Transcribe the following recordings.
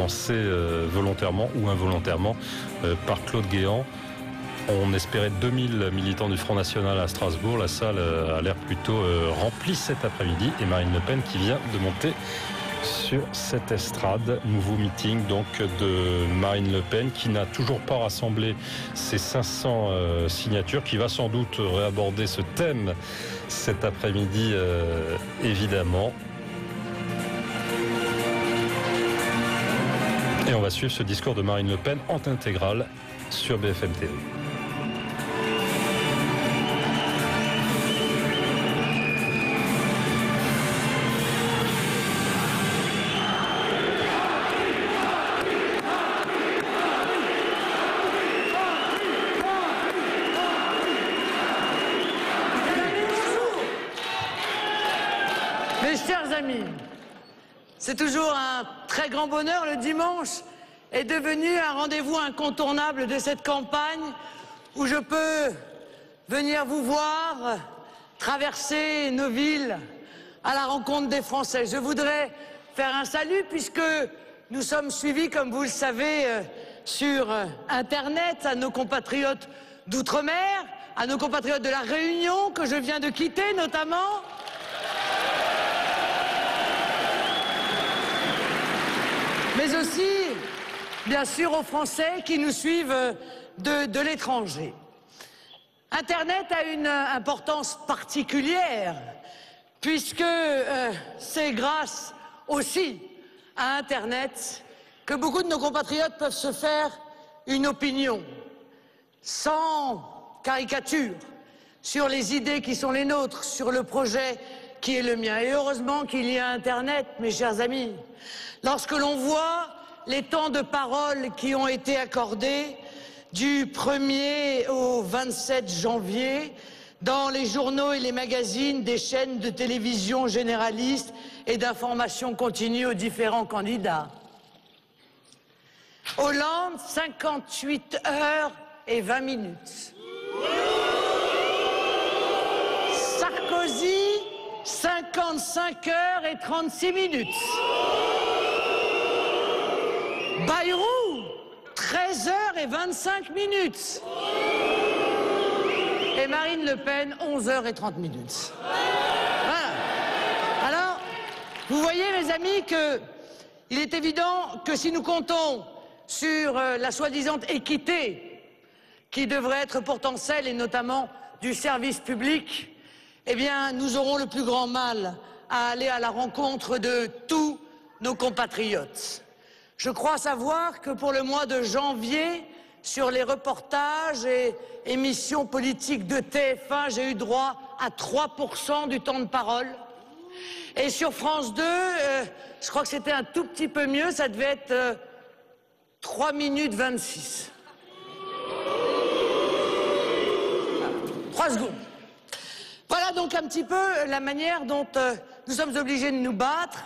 lancé volontairement ou involontairement par Claude Guéant. On espérait 2000 militants du Front National à Strasbourg. La salle a l'air plutôt remplie cet après-midi. Et Marine Le Pen qui vient de monter sur cette estrade. Nouveau meeting donc de Marine Le Pen qui n'a toujours pas rassemblé ses 500 signatures, qui va sans doute réaborder ce thème cet après-midi évidemment. Et on va suivre ce discours de Marine Le Pen en intégrale sur BFM TV. Mes chers amis, c'est toujours un très grand bonheur. Le dimanche est devenu un rendez-vous incontournable de cette campagne où je peux venir vous voir, traverser nos villes à la rencontre des Français. Je voudrais faire un salut puisque nous sommes suivis, comme vous le savez, sur Internet, à nos compatriotes d'outre-mer, à nos compatriotes de la Réunion que je viens de quitter notamment. Mais aussi, bien sûr, aux Français qui nous suivent de l'étranger. Internet a une importance particulière, puisque c'est grâce aussi à Internet que beaucoup de nos compatriotes peuvent se faire une opinion, sans caricature, sur les idées qui sont les nôtres, sur le projet qui est le mien. Et heureusement qu'il y a Internet, mes chers amis. Lorsque l'on voit les temps de parole qui ont été accordés du 1er au 27 janvier dans les journaux et les magazines des chaînes de télévision généralistes et d'information continue aux différents candidats. Hollande, 58 heures et 20 minutes. Sarkozy, 55 heures et 36 minutes. Bayrou, 13 heures et 25 minutes. Et Marine Le Pen, 11 heures et 30 minutes. Voilà. Alors, vous voyez, mes amis, qu'il est évident que si nous comptons sur la soi-disant équité qui devrait être pourtant celle, et notamment du service public, eh bien, nous aurons le plus grand mal à aller à la rencontre de tous nos compatriotes. Je crois savoir que pour le mois de janvier, sur les reportages et émissions politiques de TF1, j'ai eu droit à 3% du temps de parole. Et sur France 2, je crois que c'était un tout petit peu mieux, ça devait être 3 minutes 26. 3 secondes. Voilà donc un petit peu la manière dont nous sommes obligés de nous battre.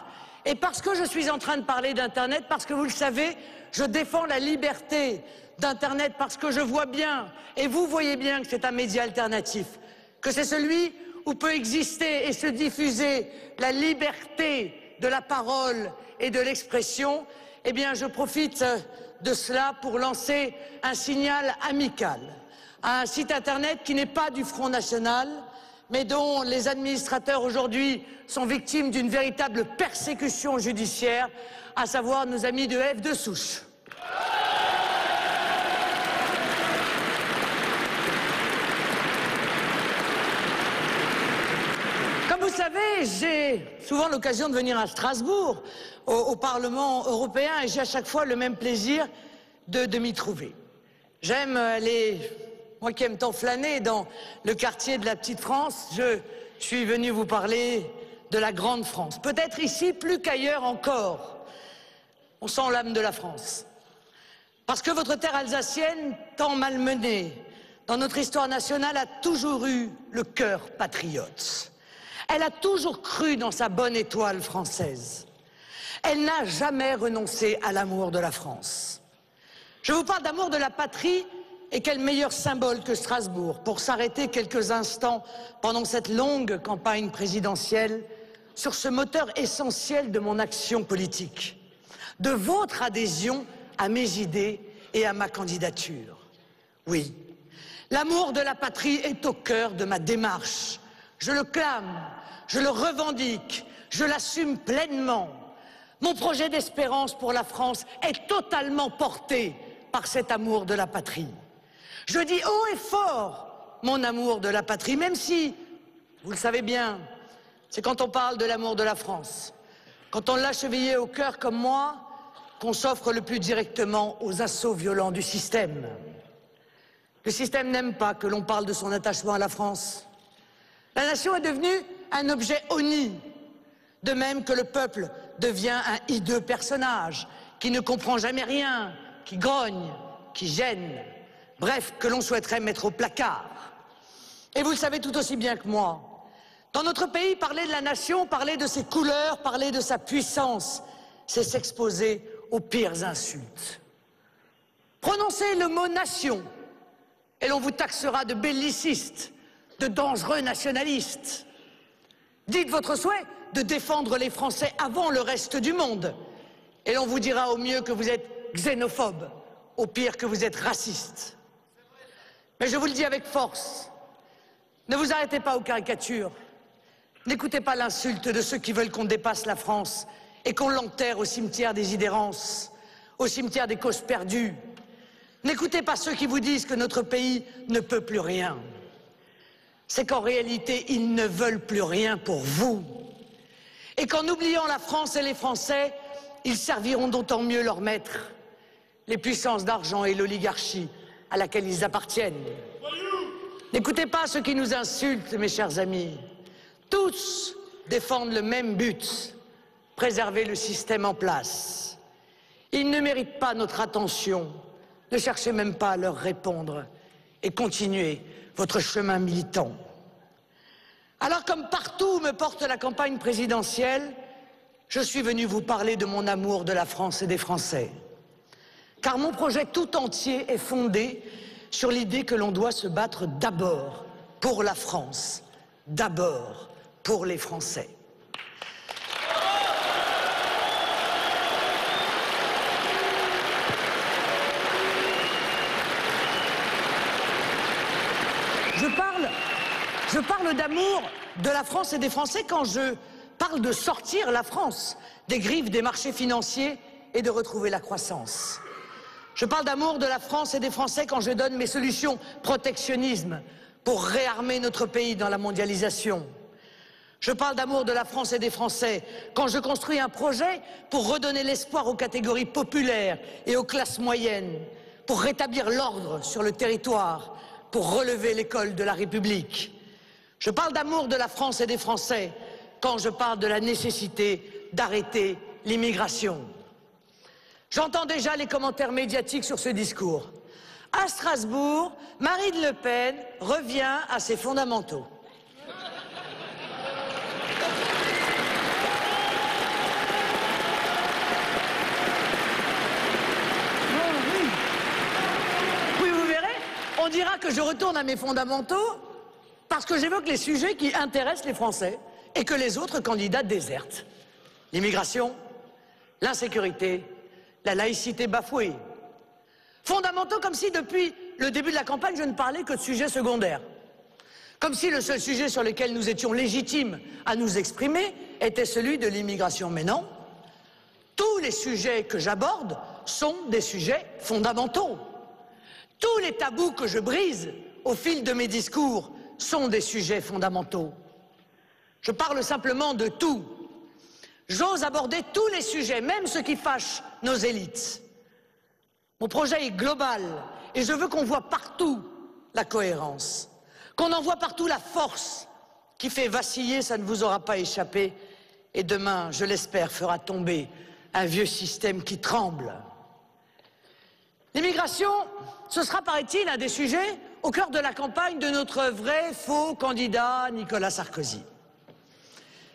Et parce que je suis en train de parler d'Internet, parce que vous le savez, je défends la liberté d'Internet, parce que je vois bien, et vous voyez bien que c'est un média alternatif, que c'est celui où peut exister et se diffuser la liberté de la parole et de l'expression, eh bien je profite de cela pour lancer un signal amical à un site Internet qui n'est pas du Front National, mais dont les administrateurs aujourd'hui sont victimes d'une véritable persécution judiciaire, à savoir nos amis de F de souche. Comme vous savez, j'ai souvent l'occasion de venir à Strasbourg, au Parlement européen, et j'ai à chaque fois le même plaisir de m'y trouver. J'aime moi qui aime tant flâner dans le quartier de la Petite France, je suis venu vous parler de la Grande France. Peut-être ici, plus qu'ailleurs encore, on sent l'âme de la France. Parce que votre terre alsacienne, tant malmenée dans notre histoire nationale, a toujours eu le cœur patriote. Elle a toujours cru dans sa bonne étoile française. Elle n'a jamais renoncé à l'amour de la France. Je vous parle d'amour de la patrie. Et quel meilleur symbole que Strasbourg pour s'arrêter quelques instants pendant cette longue campagne présidentielle sur ce moteur essentiel de mon action politique. de votre adhésion à mes idées et à ma candidature. Oui, l'amour de la patrie est au cœur de ma démarche. Je le clame, je le revendique, je l'assume pleinement. Mon projet d'espérance pour la France est totalement porté par cet amour de la patrie. Je dis haut et fort mon amour de la patrie, même si, vous le savez bien, c'est quand on parle de l'amour de la France, quand on l'a chevillé au cœur comme moi, qu'on s'offre le plus directement aux assauts violents du système. Le système n'aime pas que l'on parle de son attachement à la France. La nation est devenue un objet honni, de même que le peuple devient un hideux personnage qui ne comprend jamais rien, qui grogne, qui gêne, bref, que l'on souhaiterait mettre au placard. Et vous le savez tout aussi bien que moi, dans notre pays, parler de la nation, parler de ses couleurs, parler de sa puissance, c'est s'exposer aux pires insultes. Prononcez le mot nation et l'on vous taxera de belliciste, de dangereux nationaliste. Dites votre souhait de défendre les Français avant le reste du monde et l'on vous dira au mieux que vous êtes xénophobe, au pire que vous êtes raciste. Mais je vous le dis avec force, ne vous arrêtez pas aux caricatures, n'écoutez pas l'insulte de ceux qui veulent qu'on dépasse la France et qu'on l'enterre au cimetière des idérances, au cimetière des causes perdues. N'écoutez pas ceux qui vous disent que notre pays ne peut plus rien. C'est qu'en réalité, ils ne veulent plus rien pour vous. Et qu'en oubliant la France et les Français, ils serviront d'autant mieux leurs maîtres, les puissances d'argent et l'oligarchie à laquelle ils appartiennent. N'écoutez pas ceux qui nous insultent, mes chers amis. Tous défendent le même but, préserver le système en place. Ils ne méritent pas notre attention. Ne cherchez même pas à leur répondre et continuez votre chemin militant. Alors, comme partout où me porte la campagne présidentielle, je suis venu vous parler de mon amour de la France et des Français. Car mon projet tout entier est fondé sur l'idée que l'on doit se battre d'abord pour la France, d'abord pour les Français. Je parle d'amour de la France et des Français quand je parle de sortir la France des griffes des marchés financiers et de retrouver la croissance. Je parle d'amour de la France et des Français quand je donne mes solutions protectionnisme pour réarmer notre pays dans la mondialisation. Je parle d'amour de la France et des Français quand je construis un projet pour redonner l'espoir aux catégories populaires et aux classes moyennes, pour rétablir l'ordre sur le territoire, pour relever l'école de la République. Je parle d'amour de la France et des Français quand je parle de la nécessité d'arrêter l'immigration. J'entends déjà les commentaires médiatiques sur ce discours. À Strasbourg, Marine Le Pen revient à ses fondamentaux. Oui, vous verrez, on dira que je retourne à mes fondamentaux parce que j'évoque les sujets qui intéressent les Français et que les autres candidats désertent. L'immigration, l'insécurité, la laïcité bafouée. Fondamentaux comme si depuis le début de la campagne, je ne parlais que de sujets secondaires. Comme si le seul sujet sur lequel nous étions légitimes à nous exprimer était celui de l'immigration. Mais non, tous les sujets que j'aborde sont des sujets fondamentaux. Tous les tabous que je brise au fil de mes discours sont des sujets fondamentaux. Je parle simplement de tout. J'ose aborder tous les sujets, même ceux qui fâchent nos élites. Mon projet est global et je veux qu'on voit partout la cohérence, qu'on en voit partout la force qui fait vaciller, ça ne vous aura pas échappé, et demain, je l'espère, fera tomber un vieux système qui tremble. L'immigration, ce sera, paraît-il, un des sujets au cœur de la campagne de notre vrai faux candidat Nicolas Sarkozy.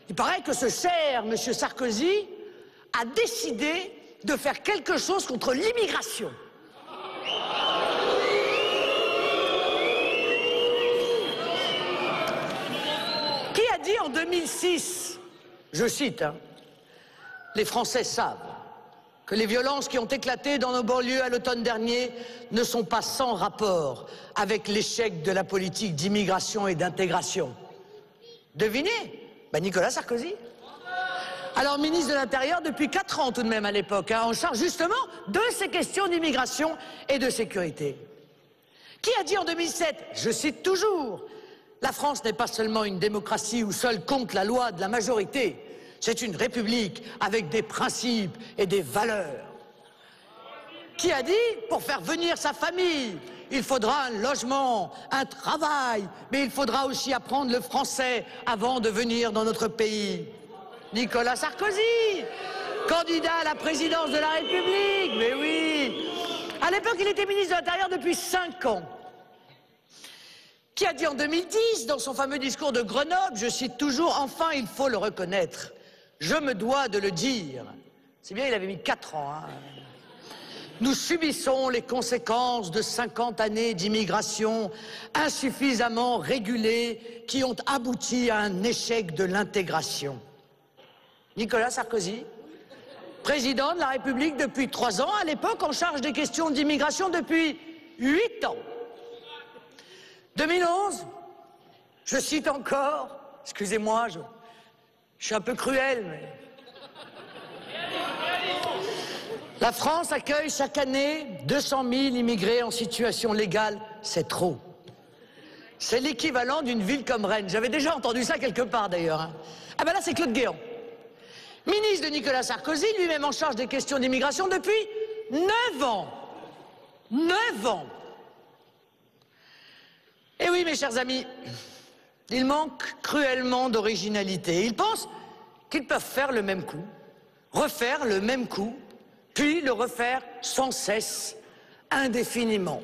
Il paraît que ce cher M. Sarkozy a décidé de faire quelque chose contre l'immigration. Qui a dit en 2006, je cite, les Français savent, que les violences qui ont éclaté dans nos banlieues à l'automne dernier ne sont pas sans rapport avec l'échec de la politique d'immigration et d'intégration. Devinez, Nicolas Sarkozy. Alors ministre de l'Intérieur depuis 4 ans tout de même à l'époque, en charge justement de ces questions d'immigration et de sécurité. Qui a dit en 2007, je cite toujours, « La France n'est pas seulement une démocratie où seul compte la loi de la majorité, c'est une république avec des principes et des valeurs. » Qui a dit, pour faire venir sa famille, il faudra un logement, un travail, mais il faudra aussi apprendre le français avant de venir dans notre pays. Nicolas Sarkozy, candidat à la présidence de la République, mais oui. À l'époque, il était ministre de l'Intérieur depuis 5 ans. Qui a dit en 2010, dans son fameux discours de Grenoble, je cite toujours, « Enfin, il faut le reconnaître. Je me dois de le dire. » C'est bien, il avait mis 4 ans. Hein. Nous subissons les conséquences de 50 années d'immigration insuffisamment régulée qui ont abouti à un échec de l'intégration. Nicolas Sarkozy, président de la République depuis 3 ans, à l'époque en charge des questions d'immigration depuis 8 ans. 2011, je cite encore, excusez-moi, je suis un peu cruel, mais... La France accueille chaque année 200 000 immigrés en situation légale, c'est trop. C'est l'équivalent d'une ville comme Rennes. J'avais déjà entendu ça quelque part d'ailleurs. Hein. Ah ben là c'est Claude Guéant. Ministre de Nicolas Sarkozy, lui-même en charge des questions d'immigration depuis 9 ans. 9 ans. Et oui, mes chers amis, il manque cruellement d'originalité. Ils pensent qu'ils peuvent faire le même coup, refaire le même coup, puis le refaire sans cesse, indéfiniment.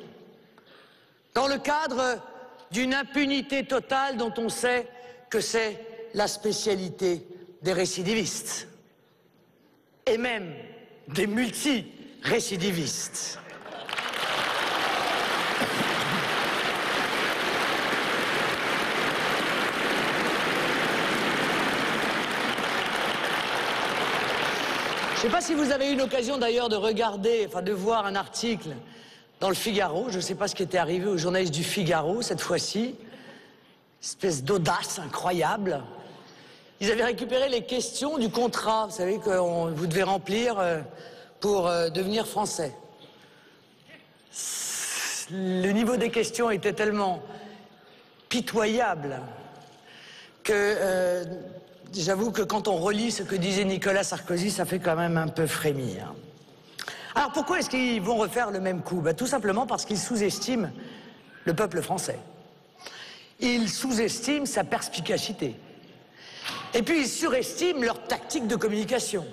Dans le cadre d'une impunité totale dont on sait que c'est la spécialité des récidivistes. Et même des multi-récidivistes. Je ne sais pas si vous avez eu l'occasion d'ailleurs de regarder, de voir un article dans le Figaro. Je ne sais pas ce qui était arrivé aux journalistes du Figaro cette fois-ci. Espèce d'audace incroyable. Ils avaient récupéré les questions du contrat, vous savez, que vous devez remplir pour devenir français. Le niveau des questions était tellement pitoyable que j'avoue que quand on relit ce que disait Nicolas Sarkozy, ça fait quand même un peu frémir. Alors pourquoi est-ce qu'ils vont refaire le même coup? Tout simplement parce qu'ils sous-estiment le peuple français. Ils sous-estiment sa perspicacité. Et puis ils surestiment leur tactique de communication.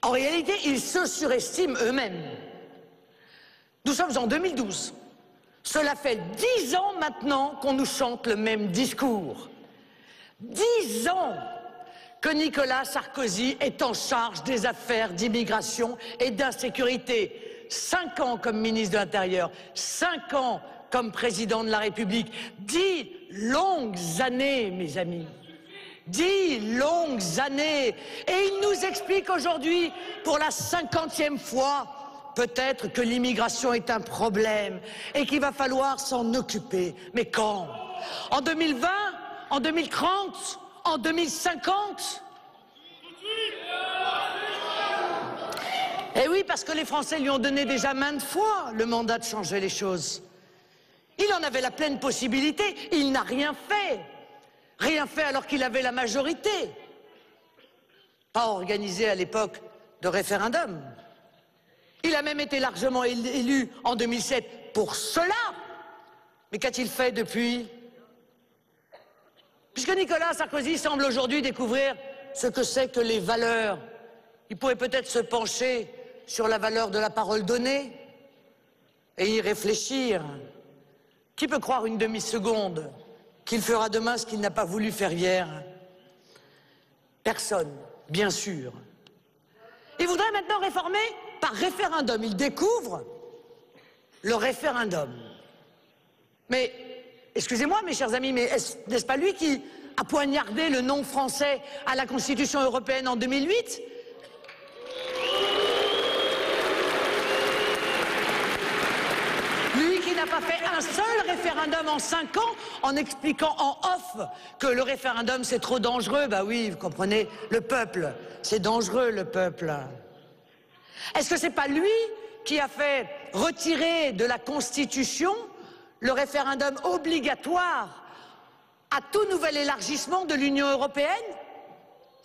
En réalité, ils se surestiment eux-mêmes. Nous sommes en 2012. Cela fait 10 ans maintenant qu'on nous chante le même discours. 10 ans que Nicolas Sarkozy est en charge des affaires d'immigration et d'insécurité. 5 ans comme ministre de l'Intérieur, 5 ans comme président de la République. 10 longues années, mes amis. 10 longues années. Et il nous explique aujourd'hui, pour la 50e fois, peut-être que l'immigration est un problème et qu'il va falloir s'en occuper. Mais quand? En 2020? En 2030? En 2050? Eh oui, parce que les Français lui ont donné déjà maintes fois le mandat de changer les choses. Il en avait la pleine possibilité, il n'a rien fait. Rien fait alors qu'il avait la majorité. Pas organisé à l'époque de référendum. Il a même été largement élu en 2007 pour cela. Mais qu'a-t-il fait depuis? Puisque Nicolas Sarkozy semble aujourd'hui découvrir ce que c'est que les valeurs, il pourrait peut-être se pencher sur la valeur de la parole donnée et y réfléchir. Qui peut croire une demi-seconde qu'il fera demain ce qu'il n'a pas voulu faire hier? Personne, bien sûr. Il voudrait maintenant réformer par référendum. Il découvre le référendum. Mais, excusez-moi mes chers amis, mais n'est-ce pas lui qui a poignardé le nom français à la Constitution européenne en 2008? pas fait un seul référendum en 5 ans en expliquant en off que le référendum c'est trop dangereux. Bah oui, vous comprenez, le peuple, c'est dangereux le peuple. Est-ce que c'est pas lui qui a fait retirer de la Constitution le référendum obligatoire à tout nouvel élargissement de l'Union européenne?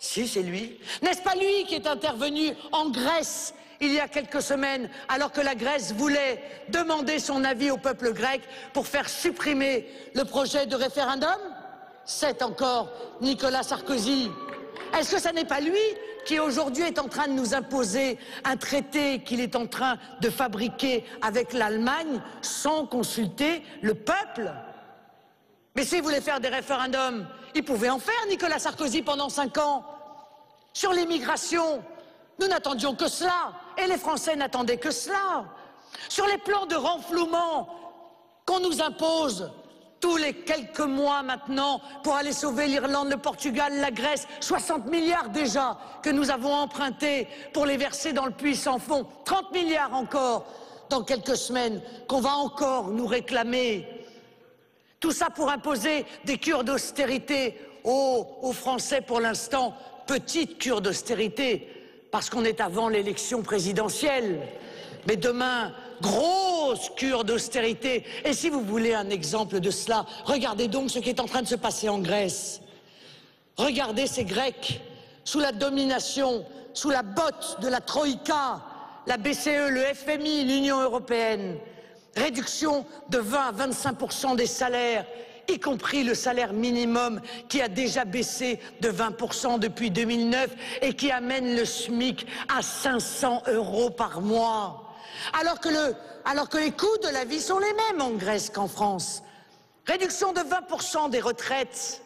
Si, c'est lui. N'est-ce pas lui qui est intervenu en Grèce il y a quelques semaines, alors que la Grèce voulait demander son avis au peuple grec pour faire supprimer le projet de référendum? C'est encore Nicolas Sarkozy. Est-ce que ce n'est pas lui qui aujourd'hui est en train de nous imposer un traité qu'il est en train de fabriquer avec l'Allemagne sans consulter le peuple? Mais s'il voulait faire des référendums, il pouvait en faire, Nicolas Sarkozy, pendant 5 ans. Sur l'immigration, nous n'attendions que cela, et les Français n'attendaient que cela. Sur les plans de renflouement qu'on nous impose tous les quelques mois maintenant pour aller sauver l'Irlande, le Portugal, la Grèce, 60 milliards déjà que nous avons empruntés pour les verser dans le puits sans fond, 30 milliards encore dans quelques semaines qu'on va encore nous réclamer. Tout ça pour imposer des cures d'austérité aux Français pour l'instant, petite cure d'austérité, parce qu'on est avant l'élection présidentielle. Mais demain, grosse cure d'austérité. Et si vous voulez un exemple de cela, regardez donc ce qui est en train de se passer en Grèce. Regardez ces Grecs, sous la domination, sous la botte de la Troïka, la BCE, le FMI, l'Union européenne. Réduction de 20 à 25% des salaires, y compris le salaire minimum qui a déjà baissé de 20% depuis 2009 et qui amène le SMIC à 500 € par mois. Alors que les coûts de la vie sont les mêmes en Grèce qu'en France. Réduction de 20% des retraites,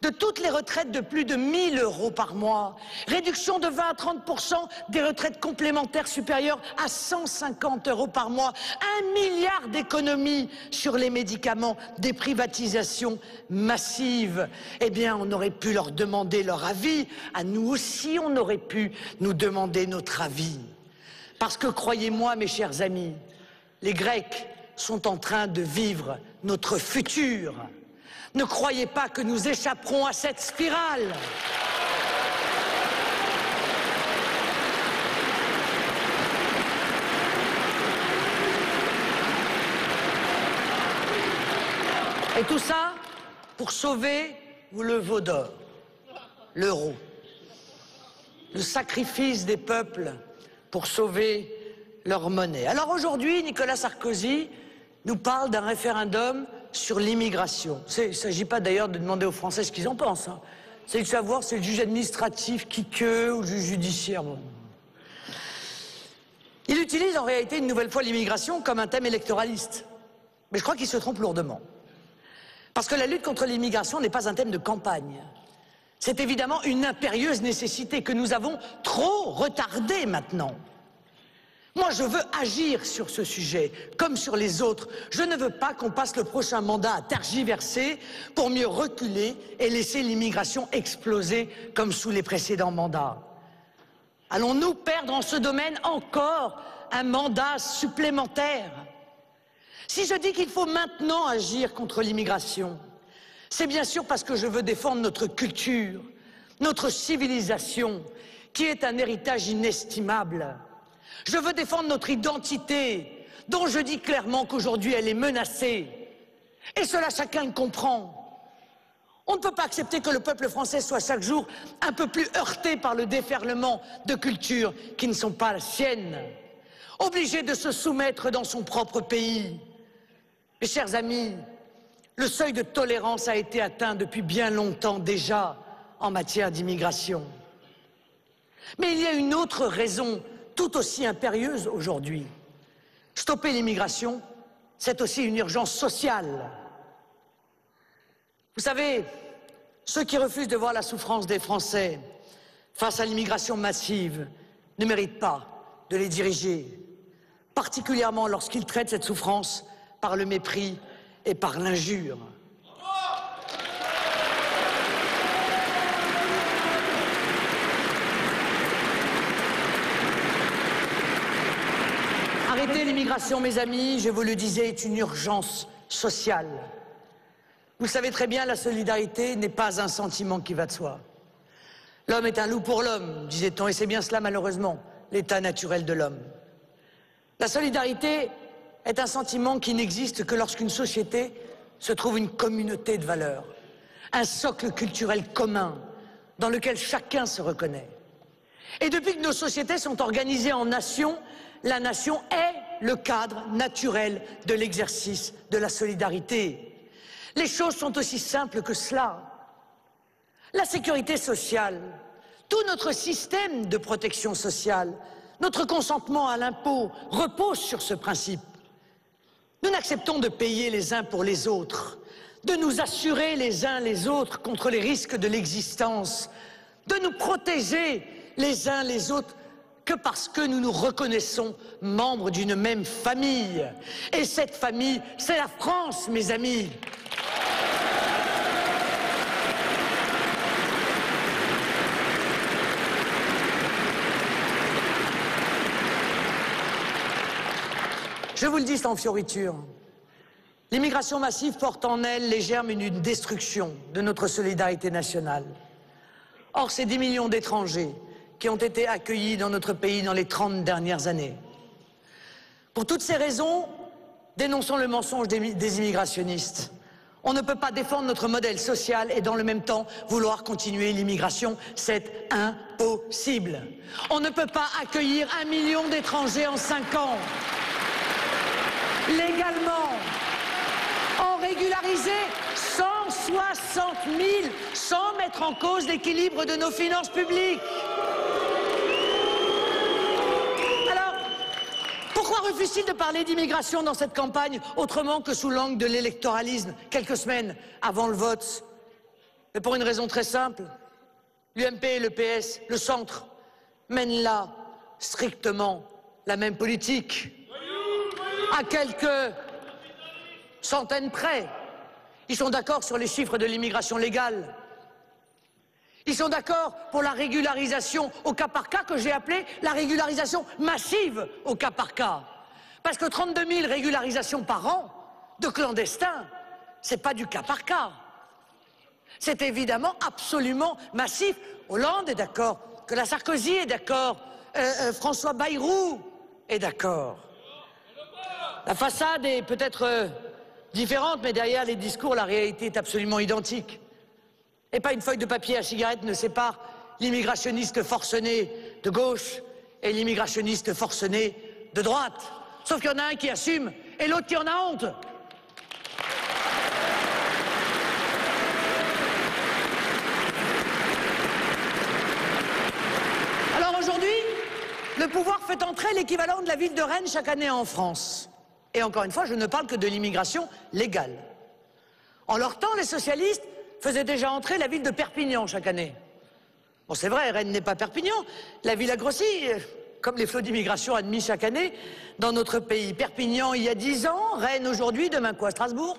de toutes les retraites de plus de 1 000 € par mois. Réduction de 20 à 30% des retraites complémentaires supérieures à 150 € par mois. 1 milliard d'économies sur les médicaments, des privatisations massives. Eh bien, on aurait pu leur demander leur avis. À nous aussi, on aurait pu nous demander notre avis. Parce que, croyez-moi, mes chers amis, les Grecs sont en train de vivre notre futur. Ne croyez pas que nous échapperons à cette spirale. Et tout ça pour sauver le veau d'or, l'euro. Le sacrifice des peuples pour sauver leur monnaie. Alors aujourd'hui, Nicolas Sarkozy nous parle d'un référendum sur l'immigration. Il ne s'agit pas d'ailleurs de demander aux Français ce qu'ils en pensent. C'est de savoir si c'est le juge administratif qui queue ou le juge judiciaire. Bon. Il utilise en réalité une nouvelle fois l'immigration comme un thème électoraliste. Mais je crois qu'il se trompe lourdement. Parce que la lutte contre l'immigration n'est pas un thème de campagne. C'est évidemment une impérieuse nécessité que nous avons trop retardée maintenant. Moi, je veux agir sur ce sujet, comme sur les autres. Je ne veux pas qu'on passe le prochain mandat à tergiverser pour mieux reculer et laisser l'immigration exploser comme sous les précédents mandats. Allons-nous perdre en ce domaine encore un mandat supplémentaire? Si je dis qu'il faut maintenant agir contre l'immigration, c'est bien sûr parce que je veux défendre notre culture, notre civilisation, qui est un héritage inestimable. Je veux défendre notre identité, dont je dis clairement qu'aujourd'hui elle est menacée. Et cela, chacun le comprend. On ne peut pas accepter que le peuple français soit chaque jour un peu plus heurté par le déferlement de cultures qui ne sont pas la sienne, obligé de se soumettre dans son propre pays. Mes chers amis, le seuil de tolérance a été atteint depuis bien longtemps déjà en matière d'immigration. Mais il y a une autre raison tout aussi impérieuse aujourd'hui. Stopper l'immigration, c'est aussi une urgence sociale. Vous savez, ceux qui refusent de voir la souffrance des Français face à l'immigration massive ne méritent pas de les diriger, particulièrement lorsqu'ils traitent cette souffrance par le mépris et par l'injure. Arrêter l'immigration, mes amis, je vous le disais, est une urgence sociale. Vous savez très bien, la solidarité n'est pas un sentiment qui va de soi. L'homme est un loup pour l'homme, disait-on, et c'est bien cela, malheureusement, l'état naturel de l'homme. La solidarité est un sentiment qui n'existe que lorsqu'une société se trouve une communauté de valeurs, un socle culturel commun dans lequel chacun se reconnaît. Et depuis que nos sociétés sont organisées en nations, la nation est le cadre naturel de l'exercice de la solidarité. Les choses sont aussi simples que cela. La sécurité sociale, tout notre système de protection sociale, notre consentement à l'impôt repose sur ce principe. Nous n'acceptons de payer les uns pour les autres, de nous assurer les uns les autres contre les risques de l'existence, de nous protéger les uns les autres que parce que nous nous reconnaissons membres d'une même famille. Et cette famille, c'est la France, mes amis. Je vous le dis sans fioriture, l'immigration massive porte en elle les germes d'une destruction de notre solidarité nationale. Or, c'est 10 millions d'étrangers qui ont été accueillis dans notre pays dans les 30 dernières années. Pour toutes ces raisons, dénonçons le mensonge des immigrationnistes. On ne peut pas défendre notre modèle social et dans le même temps vouloir continuer l'immigration. C'est impossible. On ne peut pas accueillir 1 million d'étrangers en 5 ans. Légalement, en régulariser 160 000 sans mettre en cause l'équilibre de nos finances publiques. Alors, pourquoi refuse-t-il de parler d'immigration dans cette campagne autrement que sous l'angle de l'électoralisme, quelques semaines avant le vote? Mais pour une raison très simple, l'UMP et le PS, le centre, mènent là strictement la même politique. À quelques centaines près, ils sont d'accord sur les chiffres de l'immigration légale. Ils sont d'accord pour la régularisation au cas par cas que j'ai appelée la régularisation massive au cas par cas. Parce que 32 000 régularisations par an de clandestins, c'est pas du cas par cas. C'est évidemment absolument massif. Hollande est d'accord, que la Sarkozy est d'accord, François Bayrou est d'accord. La façade est peut-être différente, mais derrière les discours, la réalité est absolument identique. Et pas une feuille de papier à cigarette ne sépare l'immigrationniste forcené de gauche et l'immigrationniste forcené de droite. Sauf qu'il y en a un qui assume et l'autre qui en a honte. Alors aujourd'hui, le pouvoir fait entrer l'équivalent de la ville de Rennes chaque année en France. Et encore une fois, je ne parle que de l'immigration légale. En leur temps, les socialistes faisaient déjà entrer la ville de Perpignan chaque année. Bon, c'est vrai, Rennes n'est pas Perpignan. La ville a grossi, comme les flots d'immigration admis chaque année dans notre pays. Perpignan il y a 10 ans, Rennes aujourd'hui, demain quoi? Strasbourg?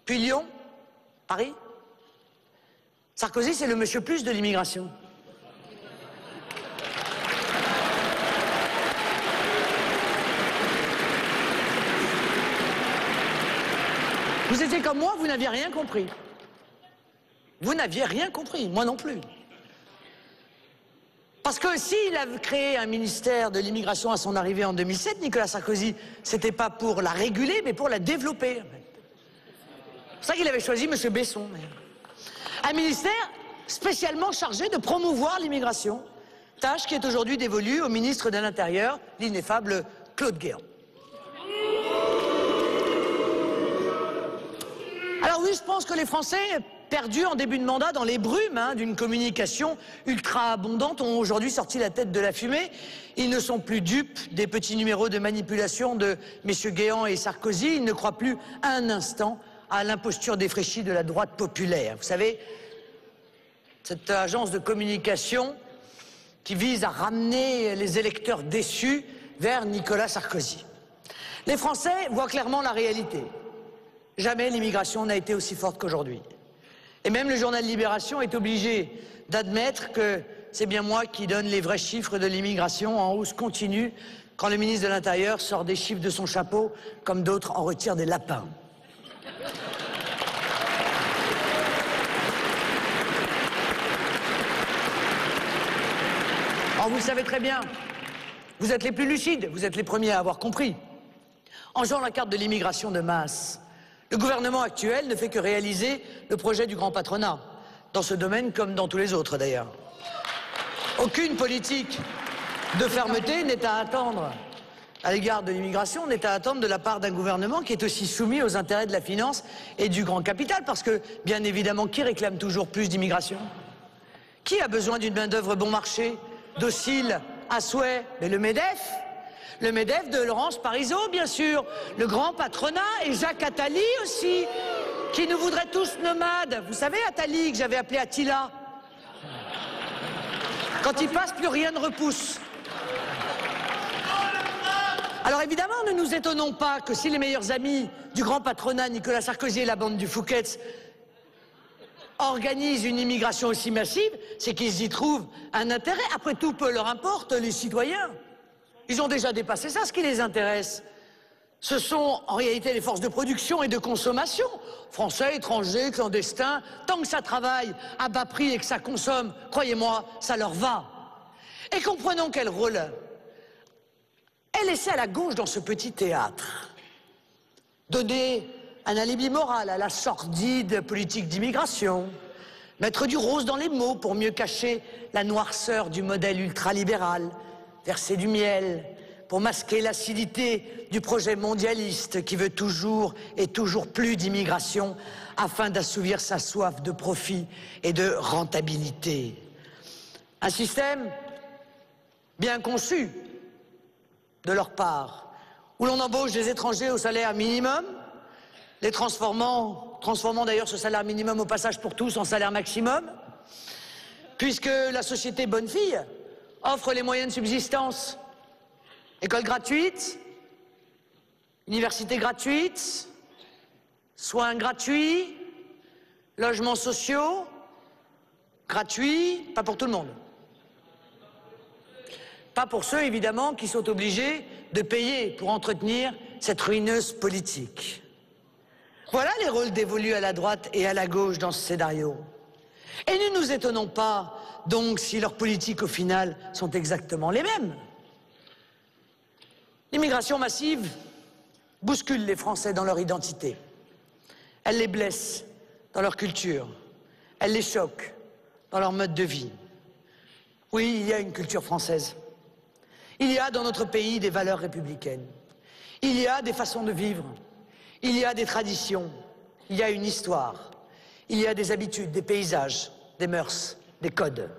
Puis Lyon? Paris? Sarkozy, c'est le monsieur plus de l'immigration. Vous étiez comme moi, vous n'aviez rien compris. Vous n'aviez rien compris, moi non plus. Parce que s'il a créé un ministère de l'immigration à son arrivée en 2007, Nicolas Sarkozy, c'était pas pour la réguler, mais pour la développer. C'est pour ça qu'il avait choisi M. Besson. Un ministère spécialement chargé de promouvoir l'immigration, tâche qui est aujourd'hui dévolue au ministre de l'Intérieur, l'ineffable Claude Guéant. Alors oui, je pense que les Français, perdus en début de mandat dans les brumes d'une communication ultra abondante, ont aujourd'hui sorti la tête de la fumée. Ils ne sont plus dupes des petits numéros de manipulation de messieurs Guéant et Sarkozy. Ils ne croient plus un instant à l'imposture défraîchie de la droite populaire. Vous savez, cette agence de communication qui vise à ramener les électeurs déçus vers Nicolas Sarkozy. Les Français voient clairement la réalité. Jamais l'immigration n'a été aussi forte qu'aujourd'hui. Et même le journal Libération est obligé d'admettre que c'est bien moi qui donne les vrais chiffres de l'immigration en hausse continue quand le ministre de l'Intérieur sort des chiffres de son chapeau, comme d'autres en retirent des lapins. Or, vous le savez très bien, vous êtes les plus lucides, vous êtes les premiers à avoir compris. En jouant la carte de l'immigration de masse, le gouvernement actuel ne fait que réaliser le projet du grand patronat, dans ce domaine comme dans tous les autres d'ailleurs. Aucune politique de fermeté n'est à attendre à l'égard de l'immigration, n'est à attendre de la part d'un gouvernement qui est aussi soumis aux intérêts de la finance et du grand capital, parce que, bien évidemment, qui réclame toujours plus d'immigration? Qui a besoin d'une main-d'œuvre bon marché, docile, à souhait? Mais le MEDEF de Laurence Parisot, bien sûr, le grand patronat, et Jacques Attali aussi, qui nous voudrait tous nomades. Vous savez, Attali, que j'avais appelé Attila. Quand il passe, plus rien ne repousse. Alors évidemment, ne nous étonnons pas que si les meilleurs amis du grand patronat, Nicolas Sarkozy et la bande du Fouquet's, organisent une immigration aussi massive, c'est qu'ils y trouvent un intérêt. Après tout, peu leur importe, les citoyens. Ils ont déjà dépassé ça. Ce qui les intéresse, ce sont en réalité les forces de production et de consommation. Français, étrangers, clandestins, tant que ça travaille à bas prix et que ça consomme, croyez-moi, ça leur va. Et comprenons quel rôle est laissé à la gauche dans ce petit théâtre. Donner un alibi moral à la sordide politique d'immigration, mettre du rose dans les mots pour mieux cacher la noirceur du modèle ultralibéral, verser du miel pour masquer l'acidité du projet mondialiste qui veut toujours et toujours plus d'immigration afin d'assouvir sa soif de profit et de rentabilité. Un système bien conçu de leur part, où l'on embauche des étrangers au salaire minimum, les transformant d'ailleurs ce salaire minimum au passage pour tous en salaire maximum, puisque la société bonne fille offre les moyens de subsistance. École gratuite, université gratuite, soins gratuits, logements sociaux gratuits, pas pour tout le monde. Pas pour ceux, évidemment, qui sont obligés de payer pour entretenir cette ruineuse politique. Voilà les rôles dévolus à la droite et à la gauche dans ce scénario. Et ne nous étonnons pas, donc, si leurs politiques, au final, sont exactement les mêmes. L'immigration massive bouscule les Français dans leur identité. Elle les blesse dans leur culture. Elle les choque dans leur mode de vie. Oui, il y a une culture française. Il y a dans notre pays des valeurs républicaines. Il y a des façons de vivre. Il y a des traditions. Il y a une histoire. Il y a des habitudes, des paysages, des mœurs, des codes.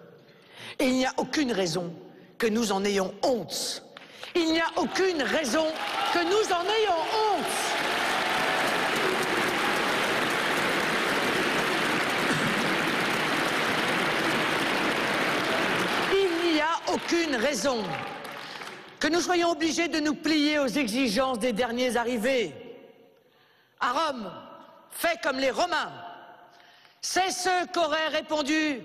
Et il n'y a aucune raison que nous en ayons honte. Il n'y a aucune raison que nous en ayons honte. Il n'y a aucune raison que nous soyons obligés de nous plier aux exigences des derniers arrivés. À Rome, fais comme les Romains. C'est ce qu'aurait répondu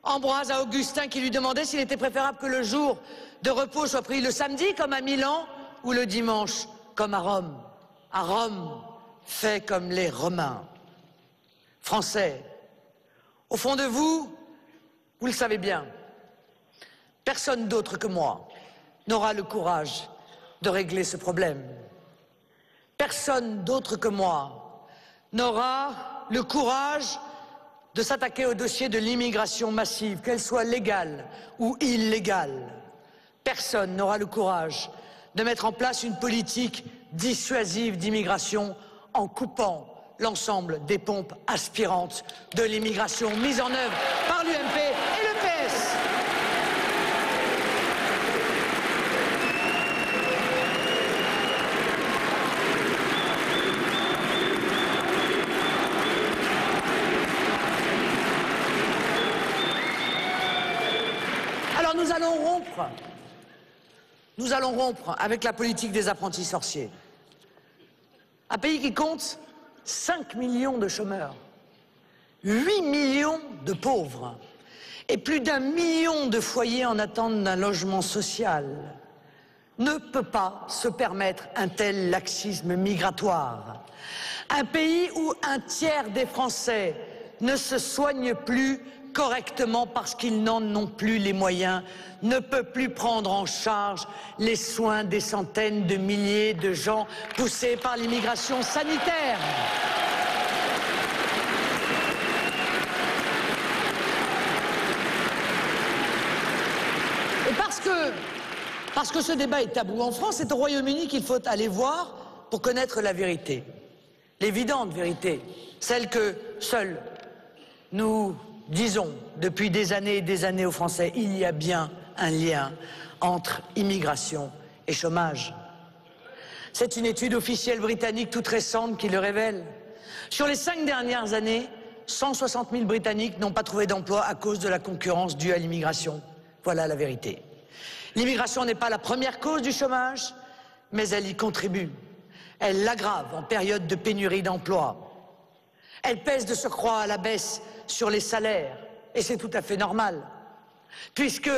Ambroise à Augustin qui lui demandait s'il était préférable que le jour de repos soit pris le samedi comme à Milan ou le dimanche comme à Rome. À Rome, fais comme les Romains. Français, au fond de vous, vous le savez bien, personne d'autre que moi n'aura le courage de régler ce problème. Personne d'autre que moi n'aura le courage de s'attaquer au dossier de l'immigration massive, qu'elle soit légale ou illégale. Personne n'aura le courage de mettre en place une politique dissuasive d'immigration en coupant l'ensemble des pompes aspirantes de l'immigration mise en œuvre par l'UMP et le PS. Alors nous allons rompre avec la politique des apprentis sorciers. Un pays qui compte 5 millions de chômeurs, 8 millions de pauvres et plus d'1 million de foyers en attente d'un logement social. ne peut pas se permettre un tel laxisme migratoire. Un pays où un tiers des Français ne se soignent plus correctement parce qu'ils n'en ont plus les moyens, ne peut plus prendre en charge les soins des centaines de milliers de gens poussés par l'immigration sanitaire. Et parce que ce débat est tabou en France, c'est au Royaume-Uni qu'il faut aller voir pour connaître la vérité. L'évidente vérité, celle que seuls nous disons depuis des années et des années aux Français, il y a bien un lien entre immigration et chômage. C'est une étude officielle britannique toute récente qui le révèle. Sur les 5 dernières années, 160 000 Britanniques n'ont pas trouvé d'emploi à cause de la concurrence due à l'immigration. Voilà la vérité. L'immigration n'est pas la première cause du chômage, mais elle y contribue. Elle l'aggrave en période de pénurie d'emploi. Elle pèse de surcroît à la baisse sur les salaires, et c'est tout à fait normal, puisque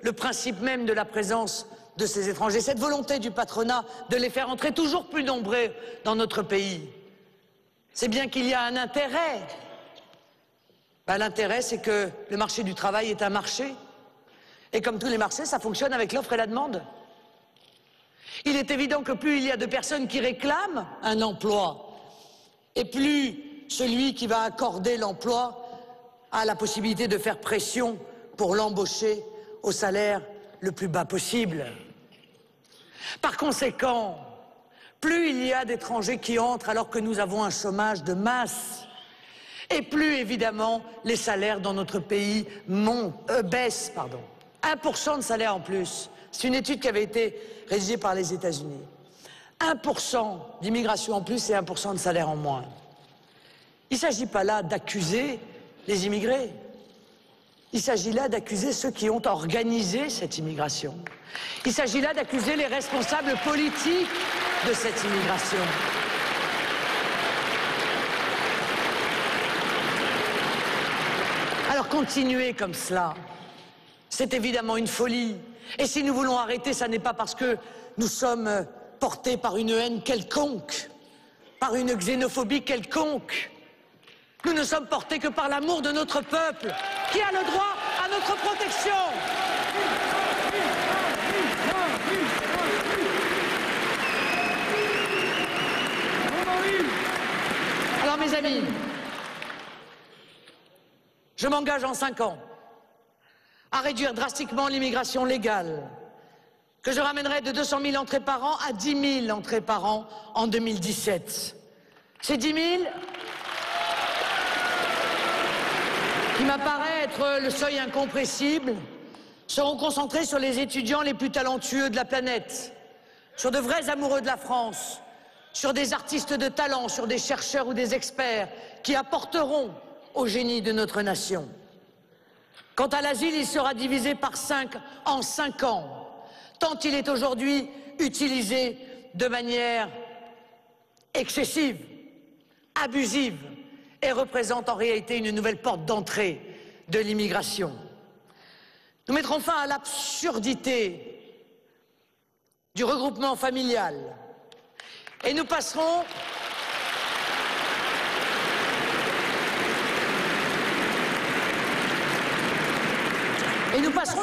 le principe même de la présence de ces étrangers, cette volonté du patronat de les faire entrer toujours plus nombreux dans notre pays, c'est bien qu'il y a un intérêt. L'intérêt, c'est que le marché du travail est un marché, et comme tous les marchés, ça fonctionne avec l'offre et la demande. Il est évident que plus il y a de personnes qui réclament un emploi, et plus celui qui va accorder l'emploi a la possibilité de faire pression pour l'embaucher au salaire le plus bas possible. Par conséquent, plus il y a d'étrangers qui entrent alors que nous avons un chômage de masse, et plus évidemment les salaires dans notre pays baissent. 1% de salaire en plus. C'est une étude qui avait été rédigée par les États-Unis. 1% d'immigration en plus et 1% de salaire en moins. Il ne s'agit pas là d'accuser les immigrés. Il s'agit là d'accuser ceux qui ont organisé cette immigration. Il s'agit là d'accuser les responsables politiques de cette immigration. Alors continuer comme cela, c'est évidemment une folie. Et si nous voulons arrêter, ça n'est pas parce que nous sommes portés par une haine quelconque, par une xénophobie quelconque. Nous ne sommes portés que par l'amour de notre peuple, qui a le droit à notre protection. Alors mes amis, je m'engage en 5 ans à réduire drastiquement l'immigration légale, que je ramènerai de 200 000 entrées par an à 10 000 entrées par an en 2017. Ces 10 000, qui m'apparaît être le seuil incompressible, seront concentrés sur les étudiants les plus talentueux de la planète, sur de vrais amoureux de la France, sur des artistes de talent, sur des chercheurs ou des experts qui apporteront au génie de notre nation. Quant à l'asile, il sera divisé par 5 en 5 ans, tant il est aujourd'hui utilisé de manière excessive, abusive, et représente en réalité une nouvelle porte d'entrée de l'immigration. Nous mettrons fin à l'absurdité du regroupement familial et nous passerons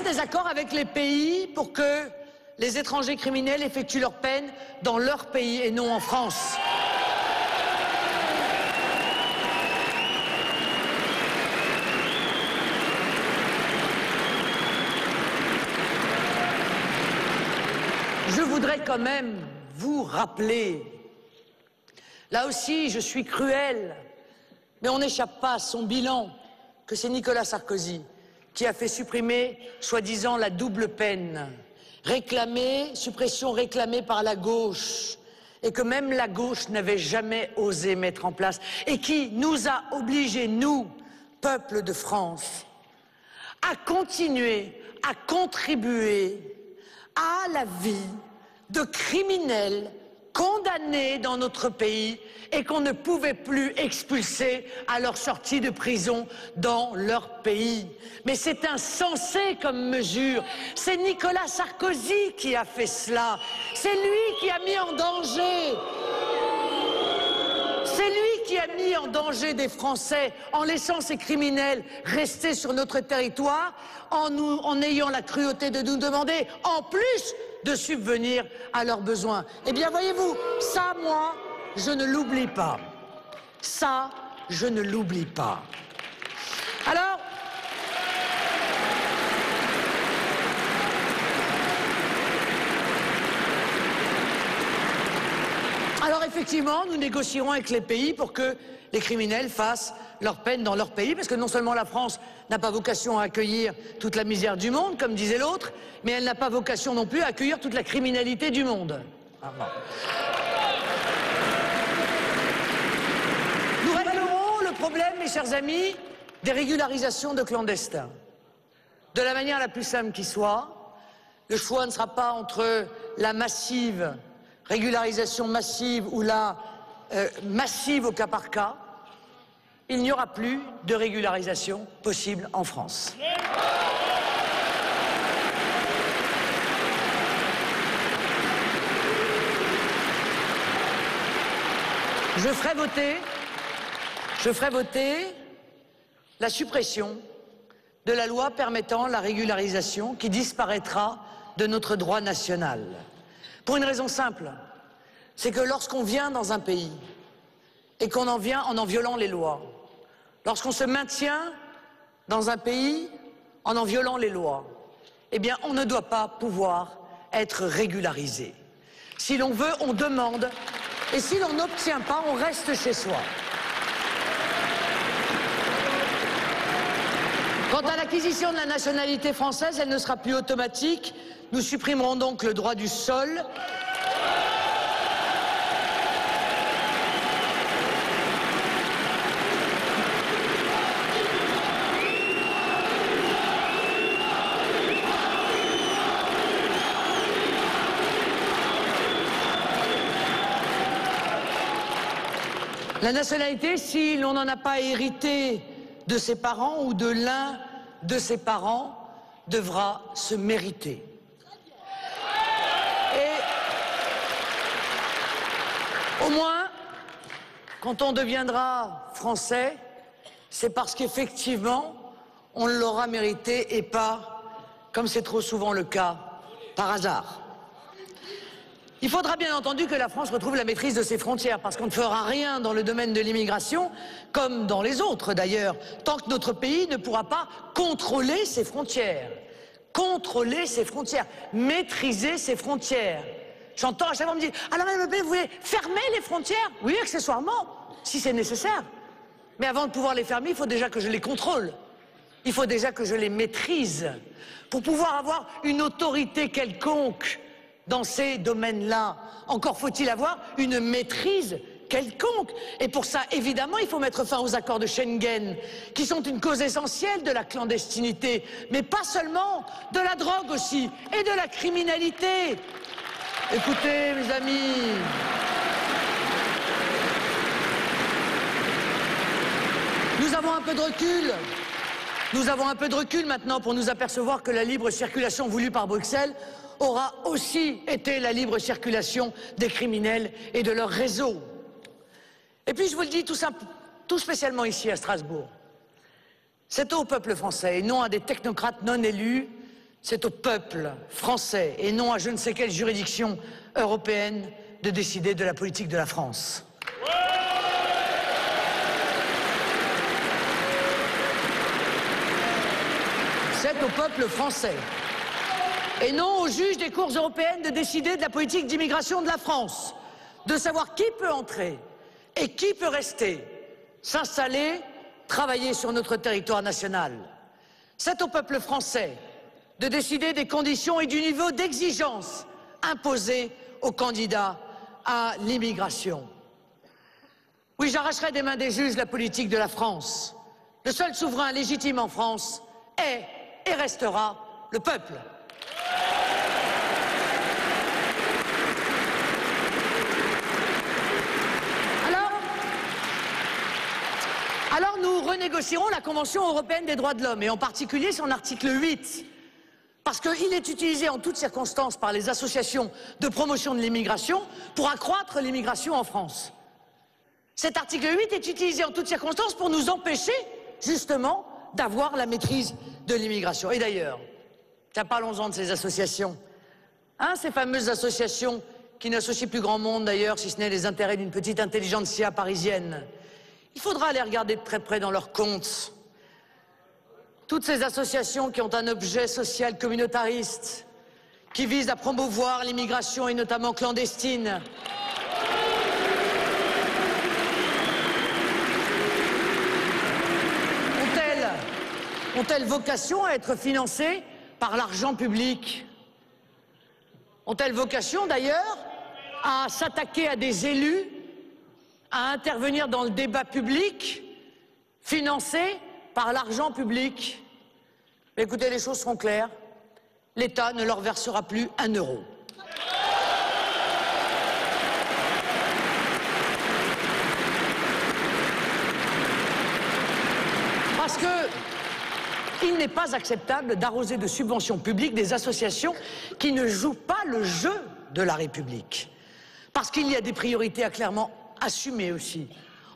des accords avec les pays pour que les étrangers criminels effectuent leur peine dans leur pays et non en France. Je voudrais quand même vous rappeler, là aussi je suis cruel, mais on n'échappe pas à son bilan, que c'est Nicolas Sarkozy qui a fait supprimer, soi-disant, la double peine, suppression réclamée par la gauche, et que même la gauche n'avait jamais osé mettre en place, et qui nous a obligés, nous, peuple de France, à continuer à contribuer à la vie de criminels condamnés dans notre pays et qu'on ne pouvait plus expulser à leur sortie de prison dans leur pays. Mais c'est insensé comme mesure. C'est Nicolas Sarkozy qui a fait cela. C'est lui qui a mis en danger. C'est lui qui a mis en danger des Français en laissant ces criminels rester sur notre territoire, en ayant la cruauté de nous demander, en plus, de subvenir à leurs besoins. Eh bien, voyez-vous, ça, moi, je ne l'oublie pas. Ça, je ne l'oublie pas. Alors effectivement, nous négocierons avec les pays pour que les criminels fassent leur peine dans leur pays, parce que non seulement la France n'a pas vocation à accueillir toute la misère du monde, comme disait l'autre, mais elle n'a pas vocation non plus à accueillir toute la criminalité du monde. Nous réglerons le problème, mes chers amis, des régularisations de clandestins. De la manière la plus simple qui soit, le choix ne sera pas entre la régularisation massive ou la massive au cas par cas. Il n'y aura plus de régularisation possible en France. Je ferai voter la suppression de la loi permettant la régularisation qui disparaîtra de notre droit national. Pour une raison simple, c'est que lorsqu'on vient dans un pays et qu'on en vient en violant les lois, lorsqu'on se maintient dans un pays en violant les lois, eh bien on ne doit pas pouvoir être régularisé. Si l'on veut, on demande, et si l'on n'obtient pas, on reste chez soi. Quant à l'acquisition de la nationalité française, elle ne sera plus automatique. Nous supprimerons donc le droit du sol. La nationalité, si l'on n'en a pas hérité de ses parents ou de l'un de ses parents, devra se mériter. Et au moins, quand on deviendra français, c'est parce qu'effectivement, on l'aura mérité et pas, comme c'est trop souvent le cas, par hasard. Il faudra bien entendu que la France retrouve la maîtrise de ses frontières, parce qu'on ne fera rien dans le domaine de l'immigration, comme dans les autres d'ailleurs, tant que notre pays ne pourra pas contrôler ses frontières. Contrôler ses frontières, maîtriser ses frontières. J'entends à chaque fois on me dire « Alors Madame Le Pen, vous voulez fermer les frontières ?» Oui, accessoirement, si c'est nécessaire. Mais avant de pouvoir les fermer, il faut déjà que je les contrôle. Il faut déjà que je les maîtrise. Pour pouvoir avoir une autorité quelconque dans ces domaines-là, encore faut-il avoir une maîtrise quelconque. Et pour ça, évidemment, il faut mettre fin aux accords de Schengen, qui sont une cause essentielle de la clandestinité, mais pas seulement, de la drogue aussi, et de la criminalité. Écoutez, mes amis, nous avons un peu de recul. Nous avons un peu de recul maintenant pour nous apercevoir que la libre circulation voulue par Bruxelles aura aussi été la libre circulation des criminels et de leurs réseaux. Et puis je vous le dis tout spécialement ici à Strasbourg, c'est au peuple français et non à des technocrates non élus, c'est au peuple français et non à je ne sais quelle juridiction européenne de décider de la politique de la France. C'est au peuple français. Et non aux juges des cours européennes de décider de la politique d'immigration de la France, de savoir qui peut entrer et qui peut rester, s'installer, travailler sur notre territoire national. C'est au peuple français de décider des conditions et du niveau d'exigence imposés aux candidats à l'immigration. Oui, j'arracherai des mains des juges la politique de la France. Le seul souverain légitime en France est et restera le peuple. renégocierons la Convention européenne des droits de l'homme, et en particulier son article 8, parce qu'il est utilisé en toutes circonstances par les associations de promotion de l'immigration pour accroître l'immigration en France. Cet article 8 est utilisé en toutes circonstances pour nous empêcher, justement, d'avoir la maîtrise de l'immigration. Et d'ailleurs, parlons-en de ces associations. Ces fameuses associations qui n'associent plus grand monde, d'ailleurs, si ce n'est les intérêts d'une petite intelligentsia parisienne. Il faudra aller regarder de très près dans leurs comptes. Toutes ces associations qui ont un objet social communautariste, qui visent à promouvoir l'immigration et notamment clandestine. Ont-elles vocation à être financées par l'argent public? Ont-elles vocation d'ailleurs à s'attaquer à des élus, à intervenir dans le débat public, financés par l'argent public? Écoutez, les choses seront claires. L'État ne leur versera plus un euro. Parce que il n'est pas acceptable d'arroser de subventions publiques des associations qui ne jouent pas le jeu de la République. Parce qu'il y a des priorités à clairement assumer aussi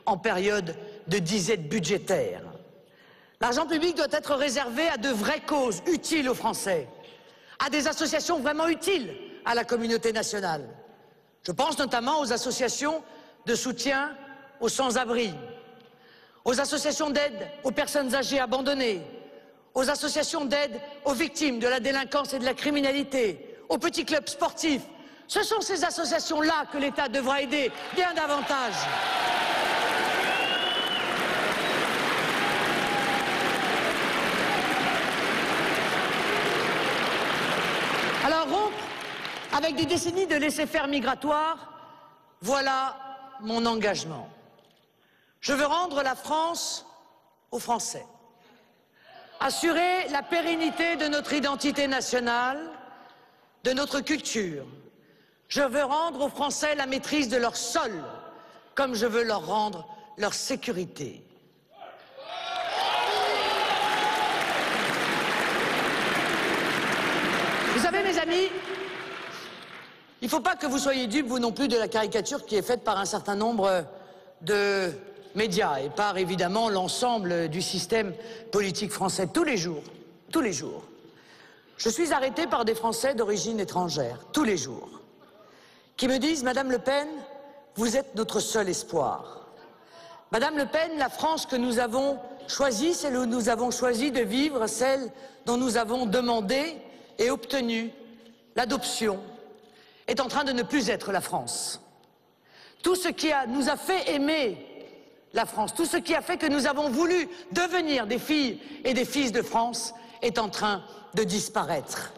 en période de disette budgétaire. L'argent public doit être réservé à de vraies causes utiles aux Français, à des associations vraiment utiles à la communauté nationale. Je pense notamment aux associations de soutien aux sans-abri, aux associations d'aide aux personnes âgées abandonnées, aux associations d'aide aux victimes de la délinquance et de la criminalité, aux petits clubs sportifs. Ce sont ces associations-là que l'État devra aider bien davantage. Alors rompre avec des décennies de laisser-faire migratoire, voilà mon engagement. Je veux rendre la France aux Français. Assurer la pérennité de notre identité nationale, de notre culture. Je veux rendre aux Français la maîtrise de leur sol, comme je veux leur rendre leur sécurité. Vous savez, mes amis, il ne faut pas que vous soyez dupes, vous non plus, de la caricature qui est faite par un certain nombre de médias et par évidemment l'ensemble du système politique français tous les jours, je suis arrêté par des Français d'origine étrangère, tous les jours, qui me disent « Madame Le Pen, vous êtes notre seul espoir. Madame Le Pen, la France que nous avons choisie, celle où nous avons choisi de vivre, celle dont nous avons demandé et obtenu l'adoption, est en train de ne plus être la France. Tout ce qui nous a fait aimer la France, tout ce qui a fait que nous avons voulu devenir des filles et des fils de France est en train de disparaître.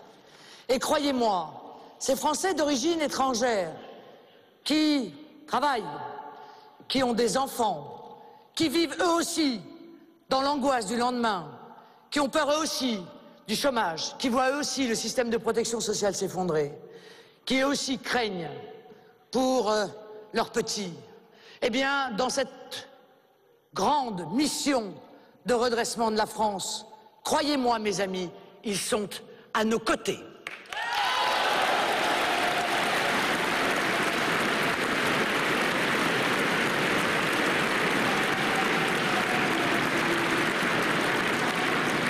Et croyez-moi, ces Français d'origine étrangère qui travaillent, qui ont des enfants, qui vivent eux aussi dans l'angoisse du lendemain, qui ont peur eux aussi du chômage, qui voient eux aussi le système de protection sociale s'effondrer, qui eux aussi craignent pour leurs petits, eh bien, dans cette grande mission de redressement de la France, croyez-moi, mes amis, ils sont à nos côtés.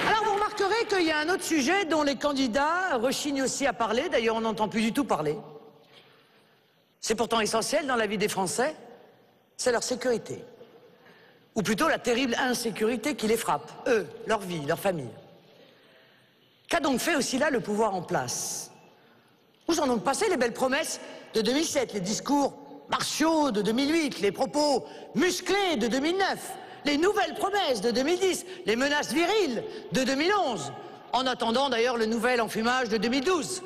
Alors, vous remarquerez qu'il y a un autre sujet dont les candidats rechignent aussi à parler, d'ailleurs on n'entend plus du tout parler. C'est pourtant essentiel dans la vie des Français, c'est leur sécurité. Ou plutôt la terrible insécurité qui les frappe, eux, leur vie, leur famille. Qu'a donc fait aussi là le pouvoir en place? Où sont donc passées les belles promesses de 2007, les discours martiaux de 2008, les propos musclés de 2009, les nouvelles promesses de 2010, les menaces viriles de 2011, en attendant d'ailleurs le nouvel enfumage de 2012.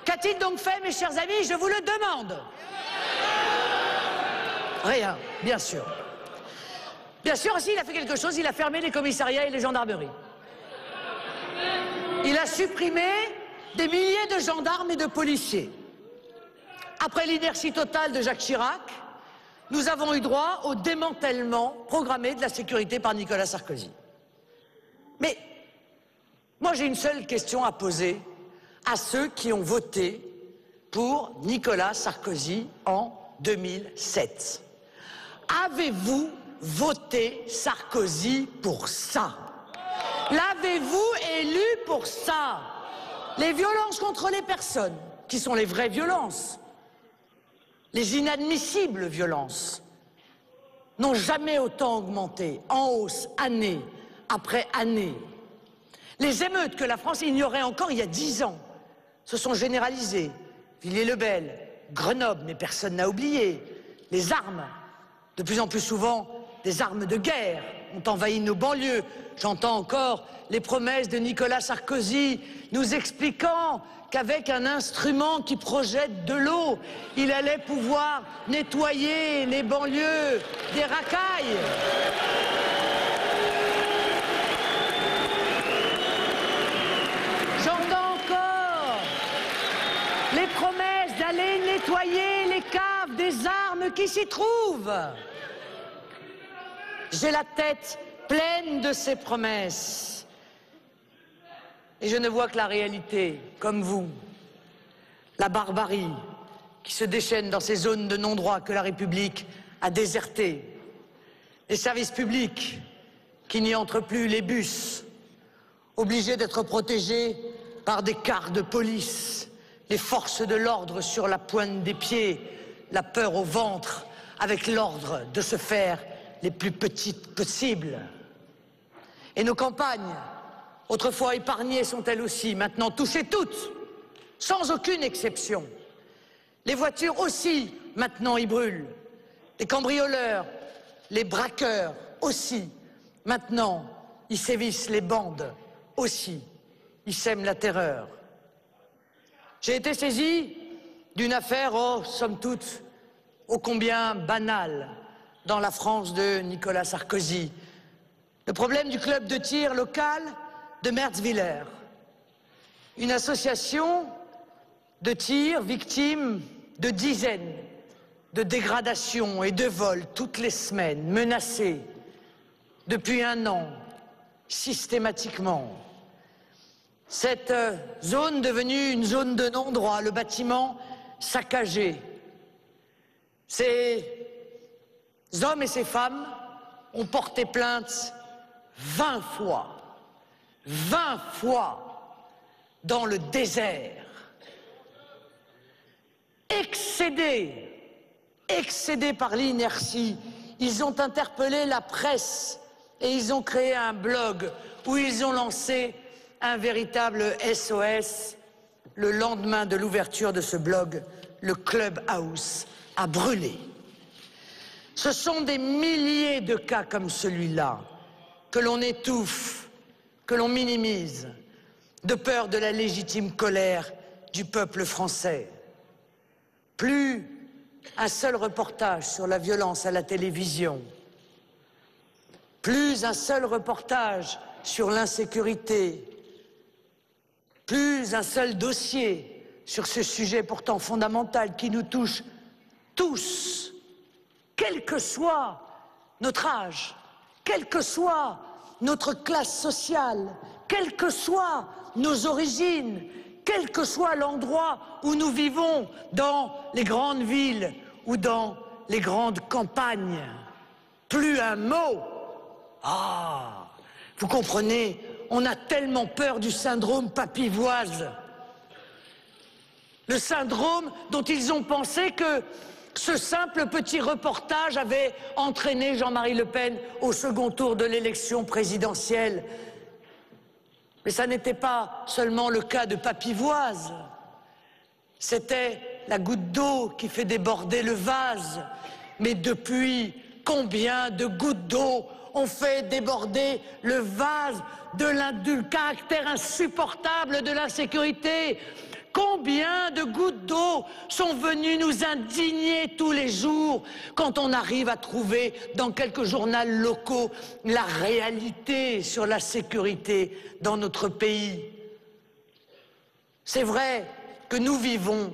Qu'a-t-il donc fait, mes chers amis? Je vous le demande. Rien, bien sûr. Bien sûr aussi, il a fait quelque chose, il a fermé les commissariats et les gendarmeries. Il a supprimé des milliers de gendarmes et de policiers. Après l'inertie totale de Jacques Chirac, nous avons eu droit au démantèlement programmé de la sécurité par Nicolas Sarkozy. Mais moi, j'ai une seule question à poser à ceux qui ont voté pour Nicolas Sarkozy en 2007. Avez-vous voté Sarkozy pour ça? L'avez-vous élu pour ça? Les violences contre les personnes, qui sont les vraies violences, les inadmissibles violences, n'ont jamais autant augmenté, en hausse, année après année. Les émeutes que la France ignorait encore il y a 10 ans se sont généralisées. Villiers-le-Bel, Grenoble, mais personne n'a oublié. Les armes, de plus en plus souvent des armes de guerre, ont envahi nos banlieues. J'entends encore les promesses de Nicolas Sarkozy nous expliquant qu'avec un instrument qui projette de l'eau, il allait pouvoir nettoyer les banlieues des racailles. J'entends encore les promesses d'aller nettoyer les caves des armes qui s'y trouvent. J'ai la tête pleine de ces promesses. Et je ne vois que la réalité, comme vous. La barbarie qui se déchaîne dans ces zones de non-droit que la République a désertées. Les services publics qui n'y entrent plus, les bus, obligés d'être protégés par des cars de police, les forces de l'ordre sur la pointe des pieds, la peur au ventre, avec l'ordre de se faire les plus petites possibles. Et nos campagnes, autrefois épargnées, sont-elles aussi maintenant touchées toutes, sans aucune exception. Les voitures aussi, maintenant, y brûlent. Les cambrioleurs, les braqueurs aussi, maintenant, y sévissent. Les bandes aussi, y sèment la terreur. J'ai été saisi d'une affaire, somme toute, ô combien banale, dans la France de Nicolas Sarkozy. Le problème du club de tir local de Merzwiller. Une association de tir victime de dizaines de dégradations et de vols toutes les semaines, menacée depuis 1 an, systématiquement. Cette zone devenue une zone de non-droit, le bâtiment saccagé. Ces hommes et ces femmes ont porté plainte 20 fois. 20 fois dans le désert. Excédés par l'inertie, ils ont interpellé la presse et ils ont créé un blog où ils ont lancé un véritable SOS. Le lendemain de l'ouverture de ce blog, le Clubhouse a brûlé. Ce sont des milliers de cas comme celui-là que l'on étouffe, que l'on minimise, de peur de la légitime colère du peuple français. Plus un seul reportage sur la violence à la télévision, plus un seul reportage sur l'insécurité, plus un seul dossier sur ce sujet pourtant fondamental qui nous touche tous, quel que soit notre âge, quelle que soit notre classe sociale, quelles que soient nos origines, quel que soit l'endroit où nous vivons, dans les grandes villes ou dans les grandes campagnes. Plus un mot. Ah, vous comprenez, on a tellement peur du syndrome papivoise. Le syndrome dont ils ont pensé que ce simple petit reportage avait entraîné Jean-Marie Le Pen au second tour de l'élection présidentielle. Mais ça n'était pas seulement le cas de Papivoise. C'était la goutte d'eau qui fait déborder le vase. Mais depuis, combien de gouttes d'eau ont fait déborder le vase du caractère insupportable de l'insécurité? Combien de gouttes d'eau sont venues nous indigner tous les jours quand on arrive à trouver dans quelques journaux locaux la réalité sur la sécurité dans notre pays? C'est vrai que nous vivons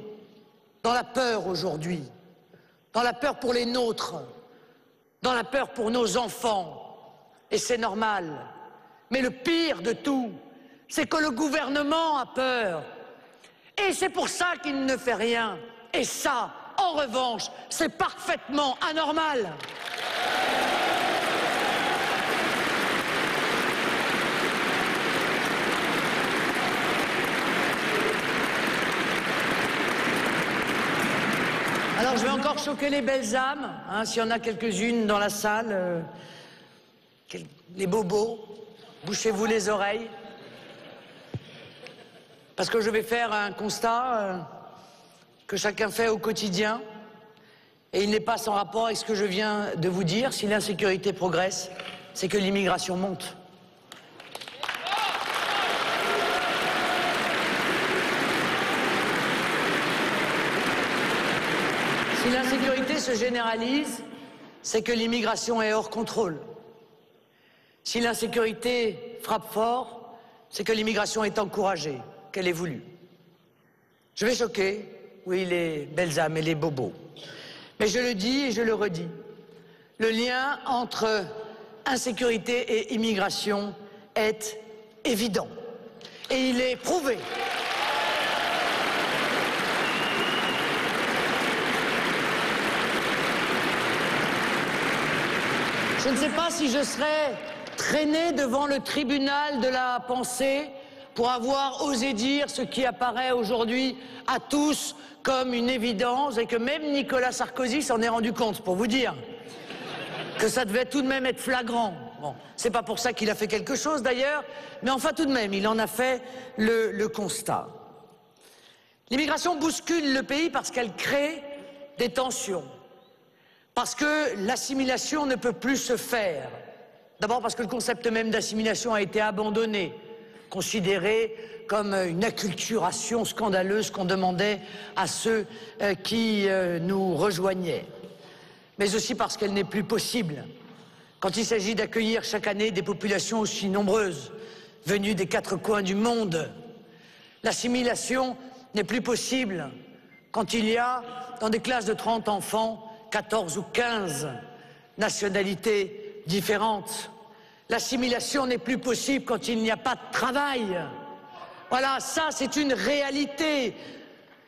dans la peur aujourd'hui. dans la peur pour les nôtres, dans la peur pour nos enfants. Et c'est normal. Mais le pire de tout, c'est que le gouvernement a peur. Et c'est pour ça qu'il ne fait rien. Et ça, en revanche, c'est parfaitement anormal. Alors je vais encore choquer les belles âmes, hein, s'il y en a quelques-unes dans la salle. Les bobos, bouchez-vous les oreilles. Parce que je vais faire un constat que chacun fait au quotidien. Et il n'est pas sans rapport avec ce que je viens de vous dire. Si l'insécurité progresse, c'est que l'immigration monte. Si l'insécurité se généralise, c'est que l'immigration est hors contrôle. Si l'insécurité frappe fort, c'est que l'immigration est encouragée, qu'elle est voulue. Je vais choquer, oui, les belles âmes et les bobos. Mais je le dis et je le redis. Le lien entre insécurité et immigration est évident. Et il est prouvé. Je ne sais pas si je serais traîné devant le tribunal de la pensée pour avoir osé dire ce qui apparaît aujourd'hui à tous comme une évidence et que même Nicolas Sarkozy s'en est rendu compte, pour vous dire que ça devait tout de même être flagrant. Bon, c'est pas pour ça qu'il a fait quelque chose d'ailleurs, mais enfin tout de même, il en a fait le constat. L'immigration bouscule le pays parce qu'elle crée des tensions. Parce que l'assimilation ne peut plus se faire. D'abord parce que le concept même d'assimilation a été abandonné, considéré comme une acculturation scandaleuse qu'on demandait à ceux qui nous rejoignaient. Mais aussi parce qu'elle n'est plus possible. Quand il s'agit d'accueillir chaque année des populations aussi nombreuses, venues des quatre coins du monde, l'assimilation n'est plus possible quand il y a, dans des classes de 30 enfants, 14 ou 15 nationalités différentes. L'assimilation n'est plus possible quand il n'y a pas de travail. Voilà, ça c'est une réalité.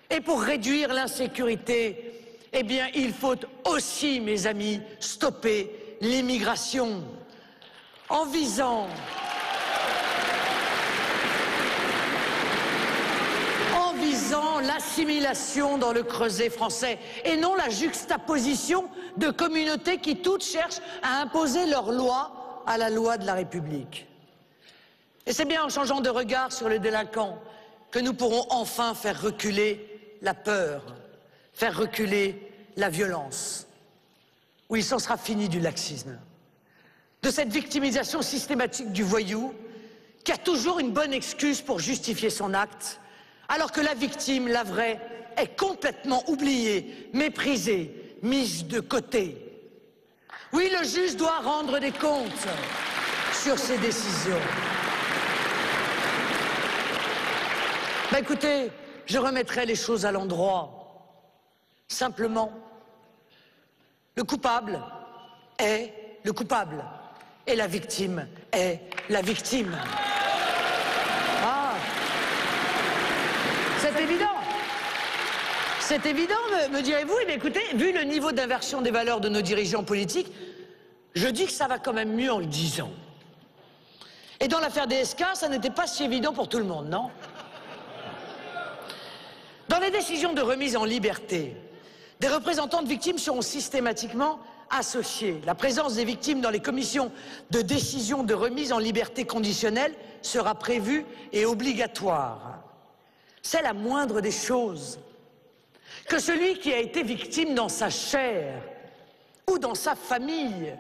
Et pour réduire l'insécurité, eh bien il faut aussi, mes amis, stopper l'immigration en visant l'assimilation dans le creuset français et non la juxtaposition de communautés qui toutes cherchent à imposer leur loi à la loi de la République. Et c'est bien en changeant de regard sur le délinquant que nous pourrons enfin faire reculer la peur, faire reculer la violence. Oui, il s'en sera fini du laxisme, de cette victimisation systématique du voyou qui a toujours une bonne excuse pour justifier son acte, alors que la victime, la vraie, est complètement oubliée, méprisée, mise de côté. Oui, le juge doit rendre des comptes sur ses décisions. Ben écoutez, je remettrai les choses à l'endroit. Simplement, le coupable est le coupable et la victime est la victime. C'est évident. C'est évident, me direz-vous. Eh bien, écoutez, vu le niveau d'inversion des valeurs de nos dirigeants politiques, je dis que ça va quand même mieux en le disant. Et dans l'affaire DSK, ça n'était pas si évident pour tout le monde, non? Dans les décisions de remise en liberté, des représentants de victimes seront systématiquement associés. La présence des victimes dans les commissions de décision de remise en liberté conditionnelle sera prévue et obligatoire. C'est la moindre des choses. Que celui qui a été victime dans sa chair ou dans sa famille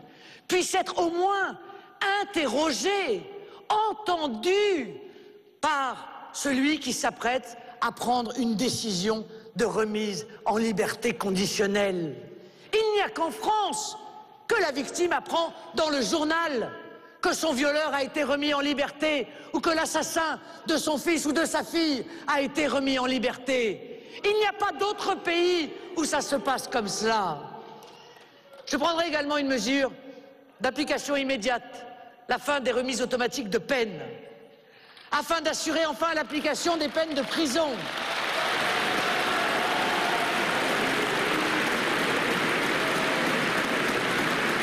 puisse être au moins interrogé, entendu par celui qui s'apprête à prendre une décision de remise en liberté conditionnelle. Il n'y a qu'en France que la victime apprend dans le journal que son violeur a été remis en liberté ou que l'assassin de son fils ou de sa fille a été remis en liberté. Il n'y a pas d'autre pays où ça se passe comme cela. Je prendrai également une mesure d'application immédiate, la fin des remises automatiques de peine, afin d'assurer enfin l'application des peines de prison.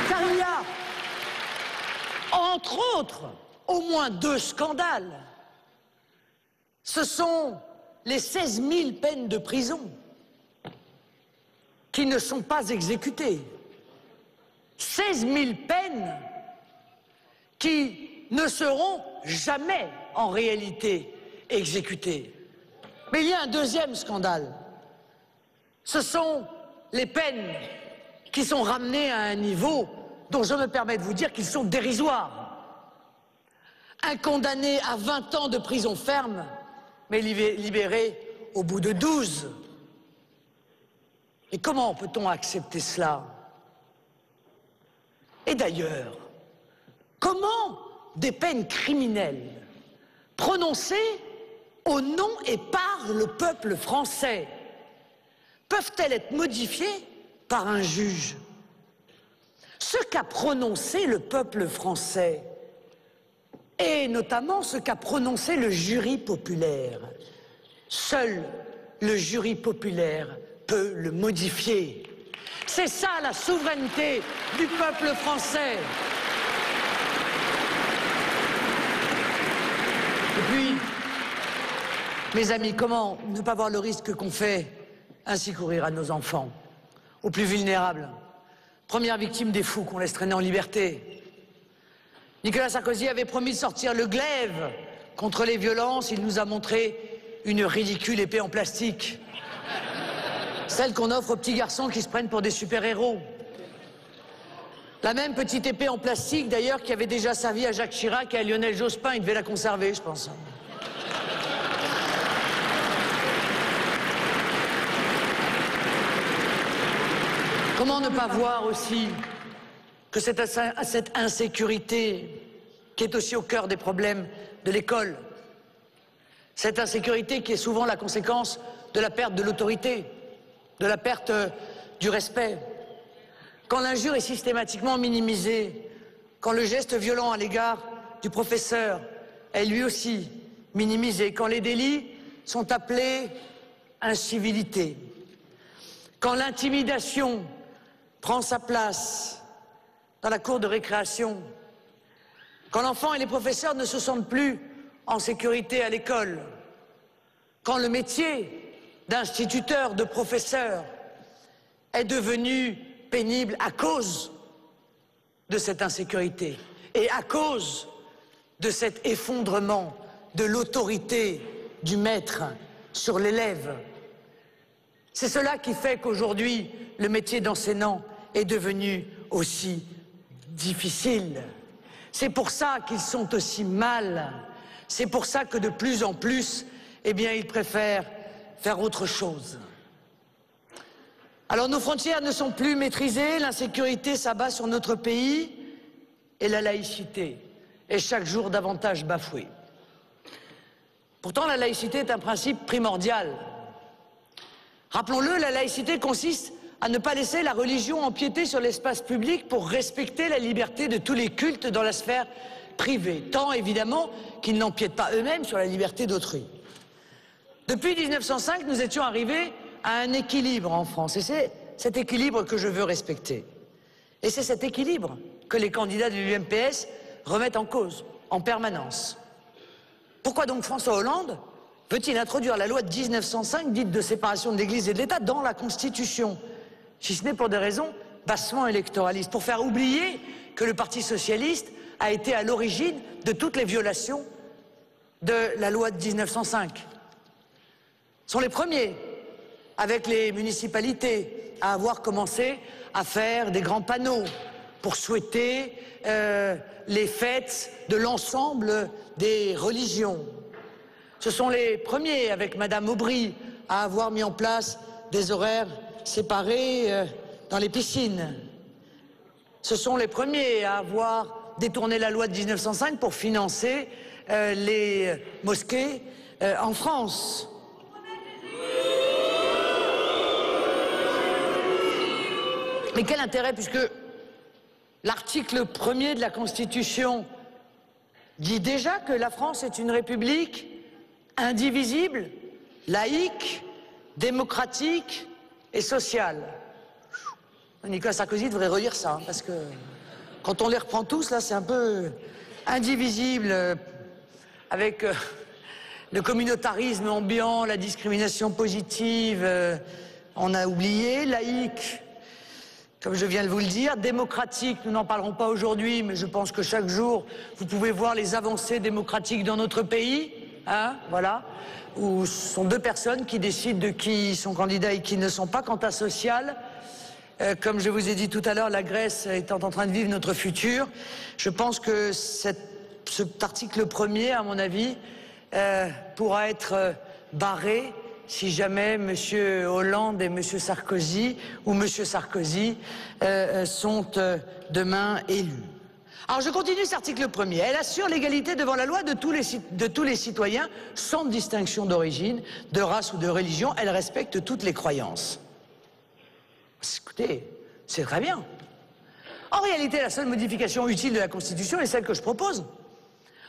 Car il y a, entre autres, au moins 2 scandales. Ce sont les 16 000 peines de prison qui ne sont pas exécutées. 16 000 peines qui ne seront jamais en réalité exécutées. Mais il y a un deuxième scandale. Ce sont les peines qui sont ramenées à un niveau dont je me permets de vous dire qu'ils sont dérisoires. Un condamné à 20 ans de prison ferme, mais libéré au bout de 12. Et comment peut-on accepter cela? Et d'ailleurs, comment des peines criminelles prononcées au nom et par le peuple français peuvent-elles être modifiées par un juge? Ce qu'a prononcé le peuple français, et notamment ce qu'a prononcé le jury populaire, seul le jury populaire peut le modifier. C'est ça la souveraineté du peuple français. Et puis, mes amis, comment ne pas voir le risque qu'on fait ainsi courir à nos enfants, aux plus vulnérables, premières victimes des fous qu'on laisse traîner en liberté? Nicolas Sarkozy avait promis de sortir le glaive contre les violences. Il nous a montré une ridicule épée en plastique. Celle qu'on offre aux petits garçons qui se prennent pour des super-héros. La même petite épée en plastique, d'ailleurs, qui avait déjà servi à Jacques Chirac et à Lionel Jospin. Il devait la conserver, je pense. Comment ne pas voir aussi que cette insécurité qui est aussi au cœur des problèmes de l'école, cette insécurité qui est souvent la conséquence de la perte de l'autorité, de la perte du respect. Quand l'injure est systématiquement minimisée, quand le geste violent à l'égard du professeur est lui aussi minimisé, quand les délits sont appelés incivilité, quand l'intimidation prend sa place dans la cour de récréation, quand l'enfant et les professeurs ne se sentent plus en sécurité à l'école, quand le métier d'instituteur, de professeur est devenu pénible à cause de cette insécurité et à cause de cet effondrement de l'autorité du maître sur l'élève. C'est cela qui fait qu'aujourd'hui, le métier d'enseignant est devenu aussi difficile. C'est pour ça qu'ils sont aussi mal. C'est pour ça que de plus en plus, eh bien, ils préfèrent faire autre chose. Alors nos frontières ne sont plus maîtrisées, l'insécurité s'abat sur notre pays et la laïcité est chaque jour davantage bafouée. Pourtant, la laïcité est un principe primordial. Rappelons-le, la laïcité consiste à ne pas laisser la religion empiéter sur l'espace public pour respecter la liberté de tous les cultes dans la sphère privée, tant évidemment qu'ils n'empiètent pas eux-mêmes sur la liberté d'autrui. Depuis 1905, nous étions arrivés à un équilibre en France, et c'est cet équilibre que je veux respecter. Et c'est cet équilibre que les candidats de l'UMPS remettent en cause, en permanence. Pourquoi donc François Hollande veut-il introduire la loi de 1905, dite de séparation de l'Église et de l'État, dans la Constitution, si ce n'est pour des raisons bassement électoralistes, pour faire oublier que le Parti socialiste a été à l'origine de toutes les violations de la loi de 1905. Sont les premiers, avec les municipalités, à avoir commencé à faire des grands panneaux pour souhaiter les fêtes de l'ensemble des religions. Ce sont les premiers, avec Madame Aubry, à avoir mis en place des horaires séparés dans les piscines. Ce sont les premiers à avoir détourné la loi de 1905 pour financer les mosquées en France. Mais quel intérêt, puisque l'article 1er de la Constitution dit déjà que la France est une république indivisible, laïque, démocratique et sociale. Nicolas Sarkozy devrait relire ça, parce que quand on les reprend tous, là, c'est un peu indivisible, avec le communautarisme ambiant, la discrimination positive, on a oublié, laïque, comme je viens de vous le dire, démocratique, nous n'en parlerons pas aujourd'hui, mais je pense que chaque jour, vous pouvez voir les avancées démocratiques dans notre pays, hein, voilà, où ce sont deux personnes qui décident de qui sont candidats et qui ne sont pas. Quant à social, comme je vous ai dit tout à l'heure, la Grèce étant en train de vivre notre futur, je pense que cet article 1er, à mon avis, pourra être barré si jamais M. Hollande et M. Sarkozy, ou M. Sarkozy, sont demain élus. Alors je continue cet article 1er. Elle assure l'égalité devant la loi de tous les citoyens, sans distinction d'origine, de race ou de religion. Elle respecte toutes les croyances. Écoutez, c'est très bien. En réalité, la seule modification utile de la Constitution est celle que je propose.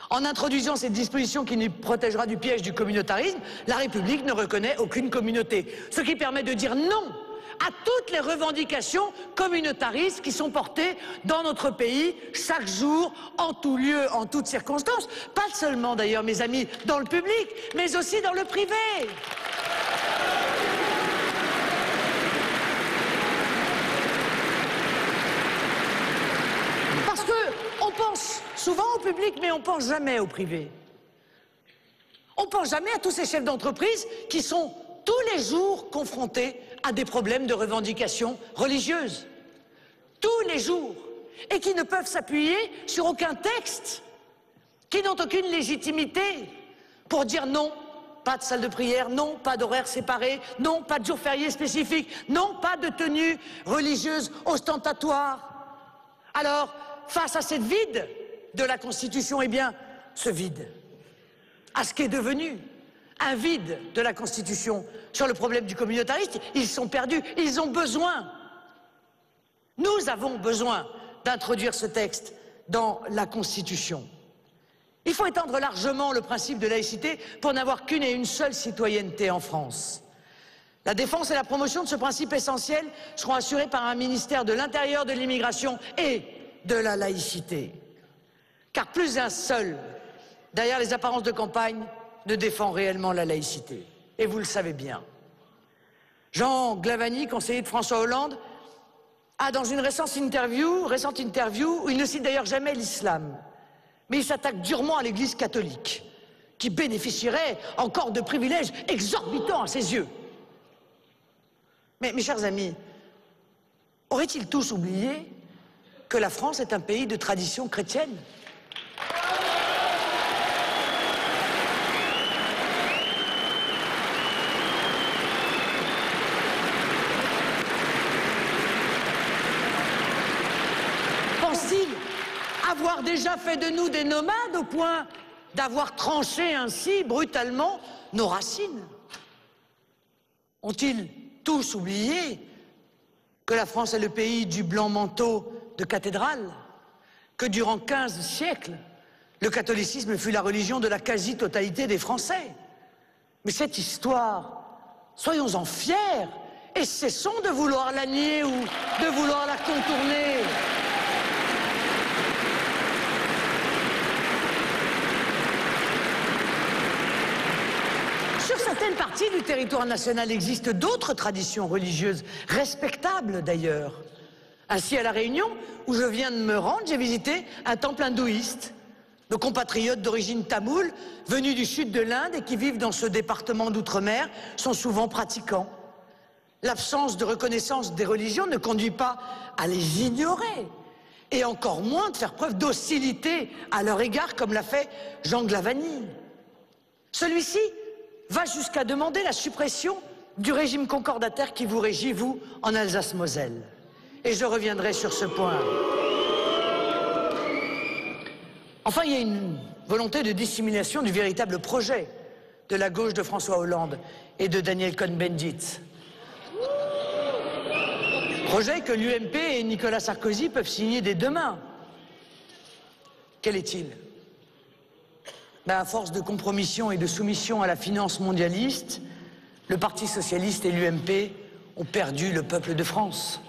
En introduisant cette disposition qui nous protégera du piège du communautarisme, la République ne reconnaît aucune communauté. Ce qui permet de dire non à toutes les revendications communautaristes qui sont portées dans notre pays chaque jour, en tout lieu, en toutes circonstances. Pas seulement d'ailleurs, mes amis, dans le public, mais aussi dans le privé. Parce qu'on pense souvent au public, mais on ne pense jamais au privé. On ne pense jamais à tous ces chefs d'entreprise qui sont tous les jours confrontés à des problèmes de revendication religieuse. Tous les jours. Et qui ne peuvent s'appuyer sur aucun texte, qui n'ont aucune légitimité pour dire non, pas de salle de prière, non, pas d'horaire séparé, non, pas de jour férié spécifique, non, pas de tenue religieuse ostentatoire. Alors, face à cette vide de la Constitution, eh bien, ce vide, à ce qu'est devenu un vide de la Constitution sur le problème du communautarisme, ils sont perdus, ils ont besoin. Nous avons besoin d'introduire ce texte dans la Constitution. Il faut étendre largement le principe de laïcité pour n'avoir qu'une et une seule citoyenneté en France. La défense et la promotion de ce principe essentiel seront assurées par un ministère de l'Intérieur, de l'Immigration et de la laïcité. Car plus d'un seul, derrière les apparences de campagne, ne défend réellement la laïcité. Et vous le savez bien. Jean Glavany, conseiller de François Hollande, a dans une récente interview, où il ne cite d'ailleurs jamais l'islam, mais il s'attaque durement à l'Église catholique, qui bénéficierait encore de privilèges exorbitants à ses yeux. Mais mes chers amis, auraient-ils tous oublié que la France est un pays de tradition chrétienne ? Pense-t-il avoir déjà fait de nous des nomades au point d'avoir tranché ainsi brutalement nos racines? Ont-ils tous oublié que la France est le pays du blanc manteau de cathédrale, que durant 15 siècles, le catholicisme fut la religion de la quasi-totalité des Français? Mais cette histoire, soyons-en fiers et cessons de vouloir la nier ou de vouloir la contourner. Sur certaines parties du territoire national existent d'autres traditions religieuses, respectables d'ailleurs. Ainsi, à La Réunion, où je viens de me rendre, j'ai visité un temple hindouiste. Nos compatriotes d'origine tamoule, venus du sud de l'Inde et qui vivent dans ce département d'outre-mer, sont souvent pratiquants. L'absence de reconnaissance des religions ne conduit pas à les ignorer, et encore moins de faire preuve d'hostilité à leur égard, comme l'a fait Jean Glavany. Celui-ci va jusqu'à demander la suppression du régime concordataire qui vous régit, vous, en Alsace-Moselle. Et je reviendrai sur ce point. Enfin, il y a une volonté de dissimulation du véritable projet de la gauche de François Hollande et de Daniel Cohn-Bendit. Projet que l'UMP et Nicolas Sarkozy peuvent signer dès demain. Quel est-il? À force de compromission et de soumission à la finance mondialiste, le Parti socialiste et l'UMP ont perdu le peuple de France.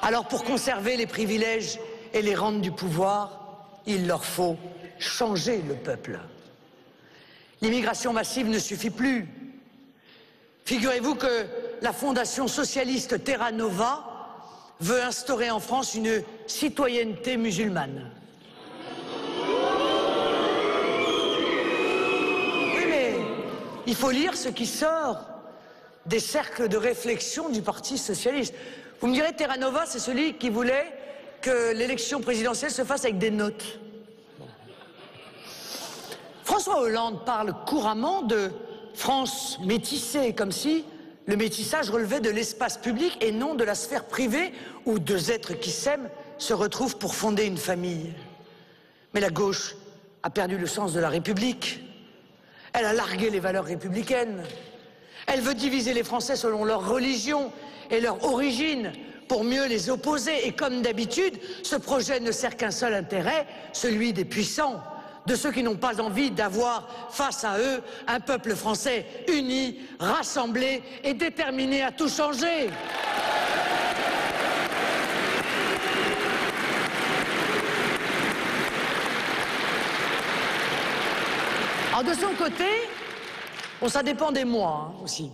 Alors pour conserver les privilèges et les rentes du pouvoir, il leur faut changer le peuple. L'immigration massive ne suffit plus. Figurez-vous que la fondation socialiste Terra Nova veut instaurer en France une citoyenneté musulmane. Oui, mais il faut lire ce qui sort des cercles de réflexion du Parti socialiste. Vous me direz, Terra Nova, c'est celui qui voulait que l'élection présidentielle se fasse avec des notes. François Hollande parle couramment de France métissée, comme si le métissage relevait de l'espace public et non de la sphère privée où deux êtres qui s'aiment se retrouvent pour fonder une famille. Mais la gauche a perdu le sens de la République. Elle a largué les valeurs républicaines. Elle veut diviser les Français selon leur religion et leur origine pour mieux les opposer. Et comme d'habitude, ce projet ne sert qu'un seul intérêt, celui des puissants, de ceux qui n'ont pas envie d'avoir face à eux un peuple français uni, rassemblé et déterminé à tout changer. Alors de son côté, bon, ça dépend des mois aussi.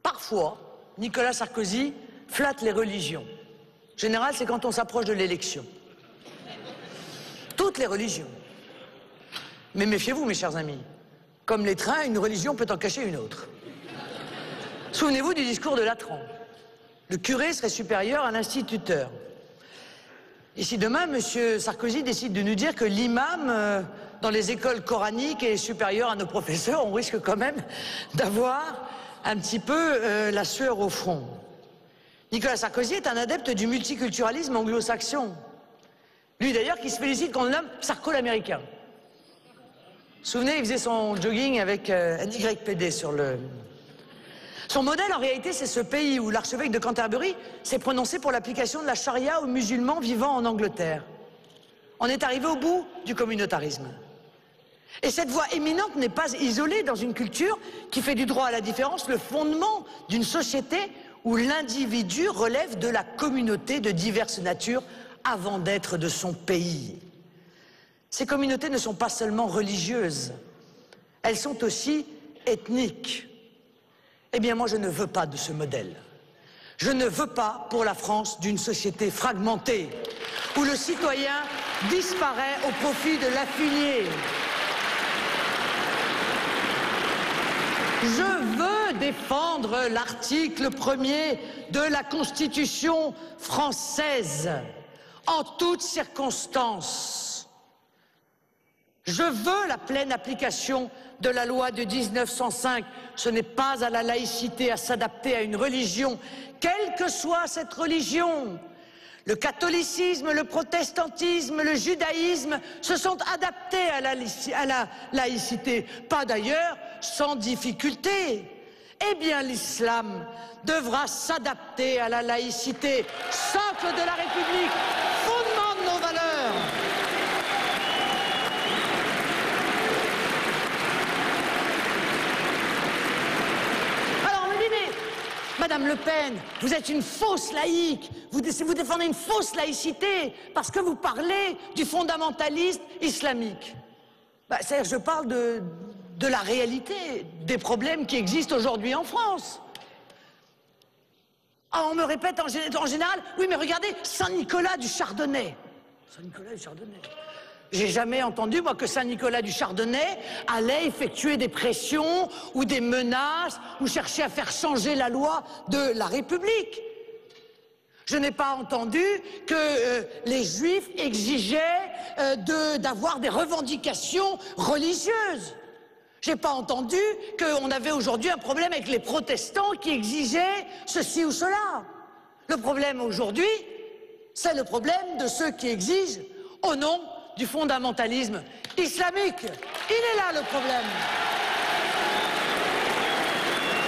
Parfois, Nicolas Sarkozy flatte les religions. En général, c'est quand on s'approche de l'élection. Toutes les religions. Mais méfiez-vous, mes chers amis. Comme les trains, une religion peut en cacher une autre. Souvenez-vous du discours de Latran. Le curé serait supérieur à l'instituteur. Et si demain, M. Sarkozy décide de nous dire que l'imam dans les écoles coraniques est supérieur à nos professeurs, on risque quand même d'avoir un petit peu la sueur au front. Nicolas Sarkozy est un adepte du multiculturalisme anglo-saxon. Lui d'ailleurs qui se félicite qu'on le nomme Sarko l'américain. Vous vous souvenez, il faisait son jogging avec un YPD sur le... Son modèle en réalité c'est ce pays où l'archevêque de Canterbury s'est prononcé pour l'application de la charia aux musulmans vivant en Angleterre. On est arrivé au bout du communautarisme. Et cette voix éminente n'est pas isolée dans une culture qui fait du droit à la différence le fondement d'une société où l'individu relève de la communauté de diverses natures avant d'être de son pays. Ces communautés ne sont pas seulement religieuses, elles sont aussi ethniques. Eh bien moi je ne veux pas de ce modèle. Je ne veux pas pour la France d'une société fragmentée, où le citoyen disparaît au profit de l'affilié. Je veux défendre l'article 1er de la Constitution française, en toutes circonstances. Je veux la pleine application de la loi de 1905. Ce n'est pas à la laïcité à s'adapter à une religion, quelle que soit cette religion. Le catholicisme, le protestantisme, le judaïsme se sont adaptés à la laïcité, pas d'ailleurs sans difficulté. Eh bien l'islam devra s'adapter à la laïcité, socle de la République, fondement de nos valeurs. Alors on me dit, mais Madame Le Pen, vous êtes une fausse laïque, vous défendez une fausse laïcité parce que vous parlez du fondamentalisme islamique. C'est-à-dire je parle de la réalité, des problèmes qui existent aujourd'hui en France. Ah, on me répète en général, oui mais regardez, Saint-Nicolas du Chardonnay. Saint-Nicolas du Chardonnay. J'ai jamais entendu, moi, que Saint-Nicolas du Chardonnay allait effectuer des pressions ou des menaces ou chercher à faire changer la loi de la République. Je n'ai pas entendu que les Juifs exigeaient d'avoir des revendications religieuses. J'ai pas entendu qu'on avait aujourd'hui un problème avec les protestants qui exigeaient ceci ou cela. Le problème aujourd'hui, c'est le problème de ceux qui exigent au nom du fondamentalisme islamique. Il est là le problème.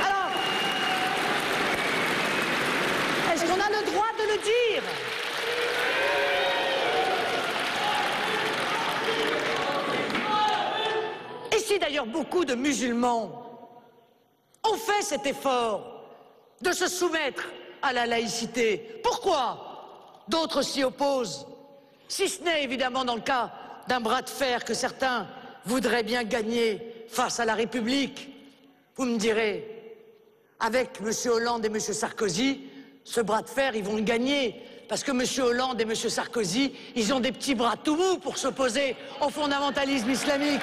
Alors, On a le droit de le dire. Et si d'ailleurs beaucoup de musulmans ont fait cet effort de se soumettre à la laïcité, pourquoi d'autres s'y opposent? Si ce n'est évidemment dans le cas d'un bras de fer que certains voudraient bien gagner face à la République. Vous me direz, avec M. Hollande et M. Sarkozy, ce bras de fer, ils vont le gagner. Parce que M. Hollande et M. Sarkozy, ils ont des petits bras tout mous pour s'opposer au fondamentalisme islamique.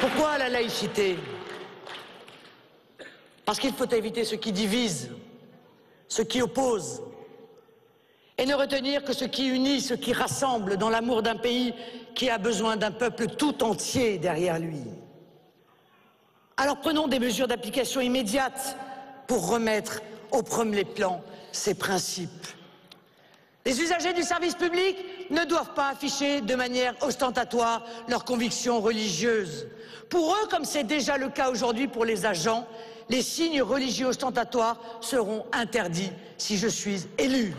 Pourquoi la laïcité? Parce qu'il faut éviter ce qui divise, ce qui oppose, et ne retenir que ce qui unit, ce qui rassemble dans l'amour d'un pays qui a besoin d'un peuple tout entier derrière lui. Alors prenons des mesures d'application immédiate pour remettre au premier plan ces principes. Les usagers du service public ne doivent pas afficher de manière ostentatoire leurs convictions religieuses. Pour eux, comme c'est déjà le cas aujourd'hui pour les agents, les signes religieux ostentatoires seront interdits si je suis élu.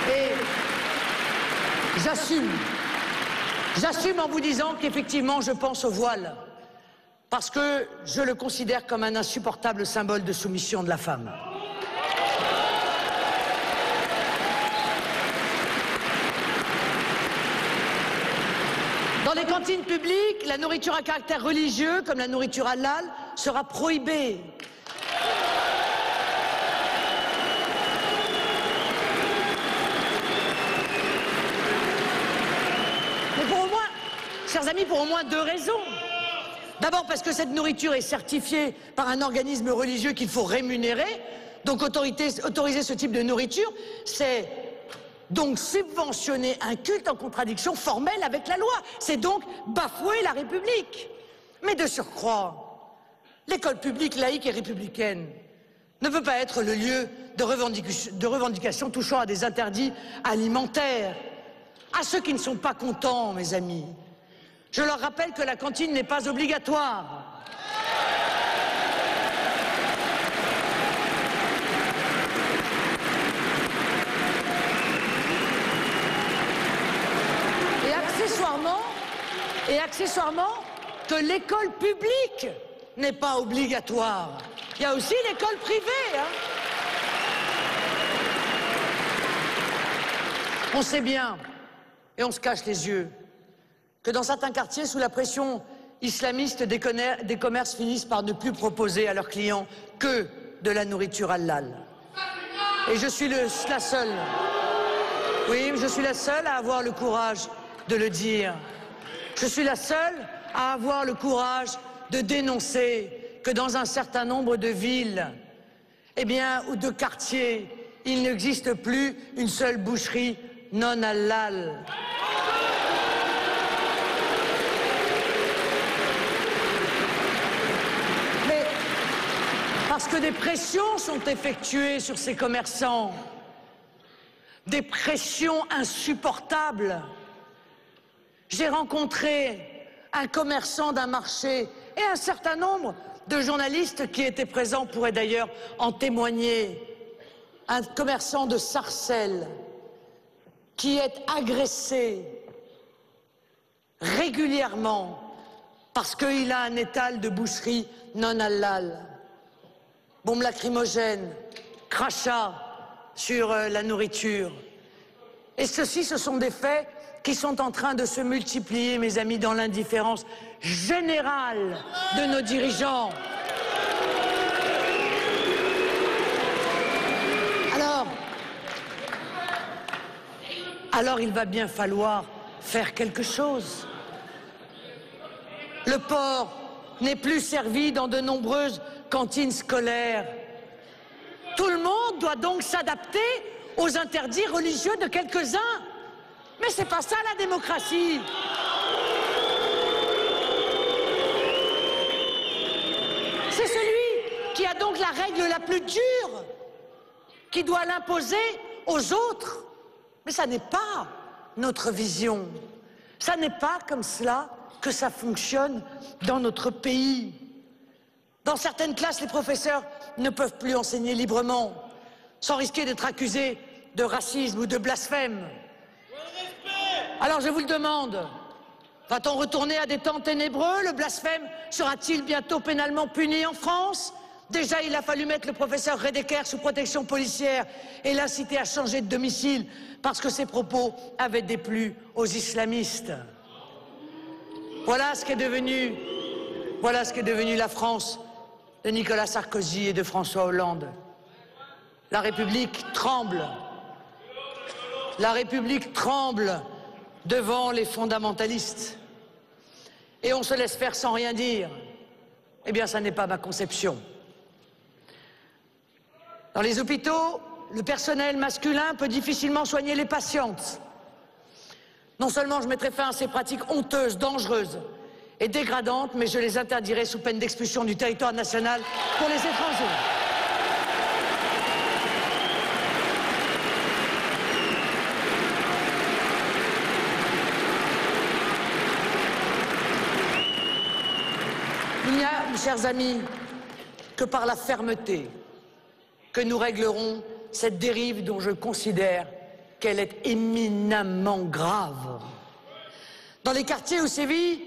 Et j'assume en vous disant qu'effectivement je pense au voile, parce que je le considère comme un insupportable symbole de soumission de la femme. Dans les cantines publiques, la nourriture à caractère religieux, comme la nourriture halal, sera prohibée. Mais pour au moins, chers amis, pour au moins deux raisons. D'abord parce que cette nourriture est certifiée par un organisme religieux qu'il faut rémunérer. Donc autoriser ce type de nourriture, c'est donc subventionner un culte en contradiction formelle avec la loi. C'est donc bafouer la République. Mais de surcroît, l'école publique laïque et républicaine ne peut pas être le lieu de revendications touchant à des interdits alimentaires. À ceux qui ne sont pas contents, mes amis, je leur rappelle que la cantine n'est pas obligatoire. Et accessoirement, que l'école publique n'est pas obligatoire. Il y a aussi l'école privée. On sait bien, et on se cache les yeux, que dans certains quartiers, sous la pression islamiste, des commerces finissent par ne plus proposer à leurs clients que de la nourriture halal. Et je suis la seule. Oui, je suis la seule à avoir le courage de le dire. Je suis la seule à avoir le courage de dénoncer que dans un certain nombre de villes, ou de quartiers, il n'existe plus une seule boucherie non halal. Mais parce que des pressions sont effectuées sur ces commerçants, des pressions insupportables. J'ai rencontré un commerçant d'un marché et un certain nombre de journalistes qui étaient présents pourraient d'ailleurs en témoigner. Un commerçant de Sarcelles qui est agressé régulièrement parce qu'il a un étal de boucherie non halal. Bombes lacrymogènes, crachats sur la nourriture. Et ceci, ce sont des faits qui sont en train de se multiplier, mes amis, dans l'indifférence générale de nos dirigeants. Alors il va bien falloir faire quelque chose. Le porc n'est plus servi dans de nombreuses cantines scolaires. Tout le monde doit donc s'adapter aux interdits religieux de quelques-uns. Mais c'est pas ça la démocratie. C'est celui qui a donc la règle la plus dure qui doit l'imposer aux autres. Mais ça n'est pas notre vision. Ça n'est pas comme cela que ça fonctionne dans notre pays. Dans certaines classes, les professeurs ne peuvent plus enseigner librement, sans risquer d'être accusés de racisme ou de blasphème. Alors je vous le demande, va-t-on retourner à des temps ténébreux? Le blasphème sera-t-il bientôt pénalement puni en France? Déjà, il a fallu mettre le professeur Redeker sous protection policière et l'inciter à changer de domicile parce que ses propos avaient déplu aux islamistes. Voilà ce qu'est devenu la France de Nicolas Sarkozy et de François Hollande. La République tremble. La République tremble devant les fondamentalistes. Et on se laisse faire sans rien dire. Eh bien, ça n'est pas ma conception. Dans les hôpitaux, le personnel masculin peut difficilement soigner les patientes. Non seulement je mettrai fin à ces pratiques honteuses, dangereuses et dégradantes, mais je les interdirai sous peine d'expulsion du territoire national pour les étrangers. Il n'y a, mes chers amis, que par la fermeté que nous réglerons cette dérive dont je considère qu'elle est éminemment grave. Dans les quartiers où sévissent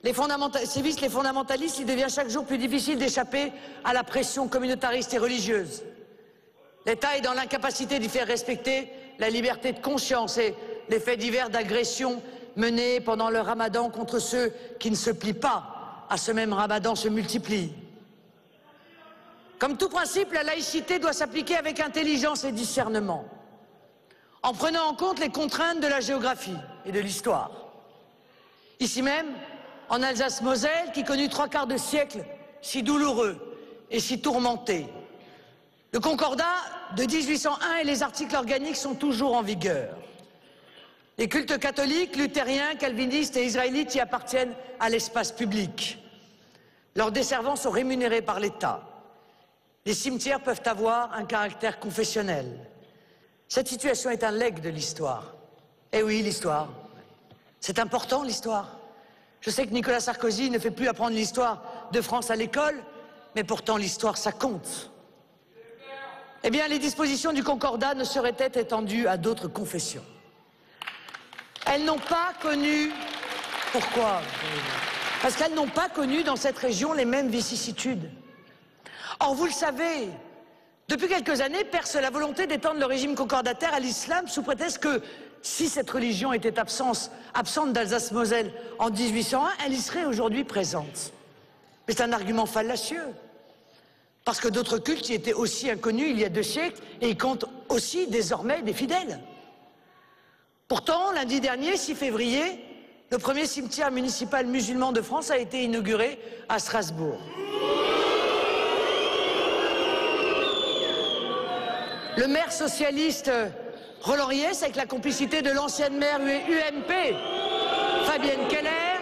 les fondamentalistes, il devient chaque jour plus difficile d'échapper à la pression communautariste et religieuse. L'État est dans l'incapacité d'y faire respecter la liberté de conscience et les faits divers d'agression menés pendant le ramadan contre ceux qui ne se plient pas à ce même ramadan se multiplient. Comme tout principe, la laïcité doit s'appliquer avec intelligence et discernement, en prenant en compte les contraintes de la géographie et de l'histoire. Ici même, en Alsace-Moselle, qui connut 3/4 de siècle si douloureux et si tourmenté, le Concordat de 1801 et les articles organiques sont toujours en vigueur. Les cultes catholiques, luthériens, calvinistes et israélites y appartiennent à l'espace public. Leurs desservants sont rémunérés par l'État. Les cimetières peuvent avoir un caractère confessionnel. Cette situation est un legs de l'histoire. Eh oui, l'histoire. C'est important, l'histoire. Je sais que Nicolas Sarkozy ne fait plus apprendre l'histoire de France à l'école, mais pourtant l'histoire, ça compte. Eh bien, les dispositions du Concordat ne sauraient être étendues à d'autres confessions. Elles n'ont pas connu... Pourquoi? Parce qu'elles n'ont pas connu dans cette région les mêmes vicissitudes. Or, vous le savez, depuis quelques années, perce la volonté d'étendre le régime concordataire à l'islam sous prétexte que si cette religion était absente d'Alsace-Moselle en 1801, elle y serait aujourd'hui présente. Mais c'est un argument fallacieux, parce que d'autres cultes y étaient aussi inconnus il y a 2 siècles et y comptent aussi désormais des fidèles. Pourtant, lundi dernier, 6 février, le premier cimetière municipal musulman de France a été inauguré à Strasbourg. Le maire socialiste Roland Ries, avec la complicité de l'ancienne maire UMP, Fabienne Keller,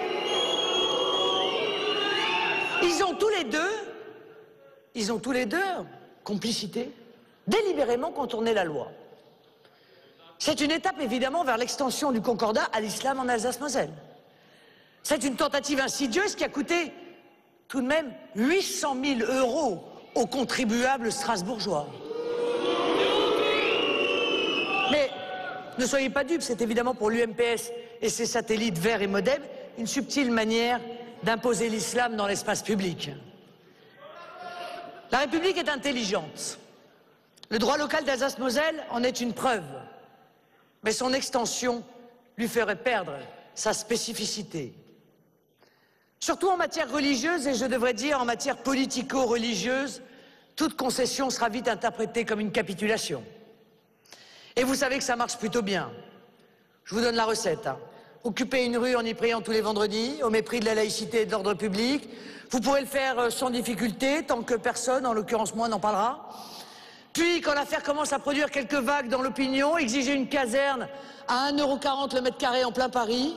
ils ont tous les deux, complicité, délibérément contourné la loi. C'est une étape évidemment vers l'extension du Concordat à l'islam en Alsace-Moselle. C'est une tentative insidieuse qui a coûté tout de même 800 000 € aux contribuables strasbourgeois. Mais ne soyez pas dupes, c'est évidemment pour l'UMPS et ses satellites Verts et Modem une subtile manière d'imposer l'islam dans l'espace public. La République est intelligente. Le droit local d'Alsace-Moselle en est une preuve. Mais son extension lui ferait perdre sa spécificité. Surtout en matière religieuse, et je devrais dire en matière politico-religieuse, toute concession sera vite interprétée comme une capitulation. Et vous savez que ça marche plutôt bien. Je vous donne la recette. Occupez une rue en y priant tous les vendredis, au mépris de la laïcité et de l'ordre public. Vous pourrez le faire sans difficulté, tant que personne, en l'occurrence moi, n'en parlera. Puis, quand l'affaire commence à produire quelques vagues dans l'opinion, exiger une caserne à 1,40 € le mètre carré en plein Paris.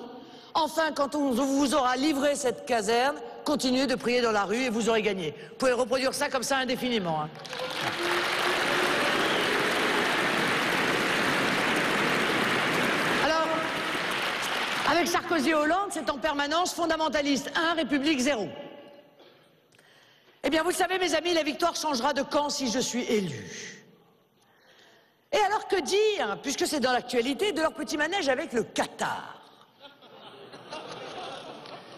Enfin, quand on vous aura livré cette caserne, continuez de prier dans la rue et vous aurez gagné. Vous pouvez reproduire ça comme ça indéfiniment. Avec Sarkozy et Hollande, c'est en permanence fondamentaliste 1, République 0. Eh bien, vous le savez, mes amis, la victoire changera de camp si je suis élu. Et alors que dire, puisque c'est dans l'actualité, de leur petit manège avec le Qatar?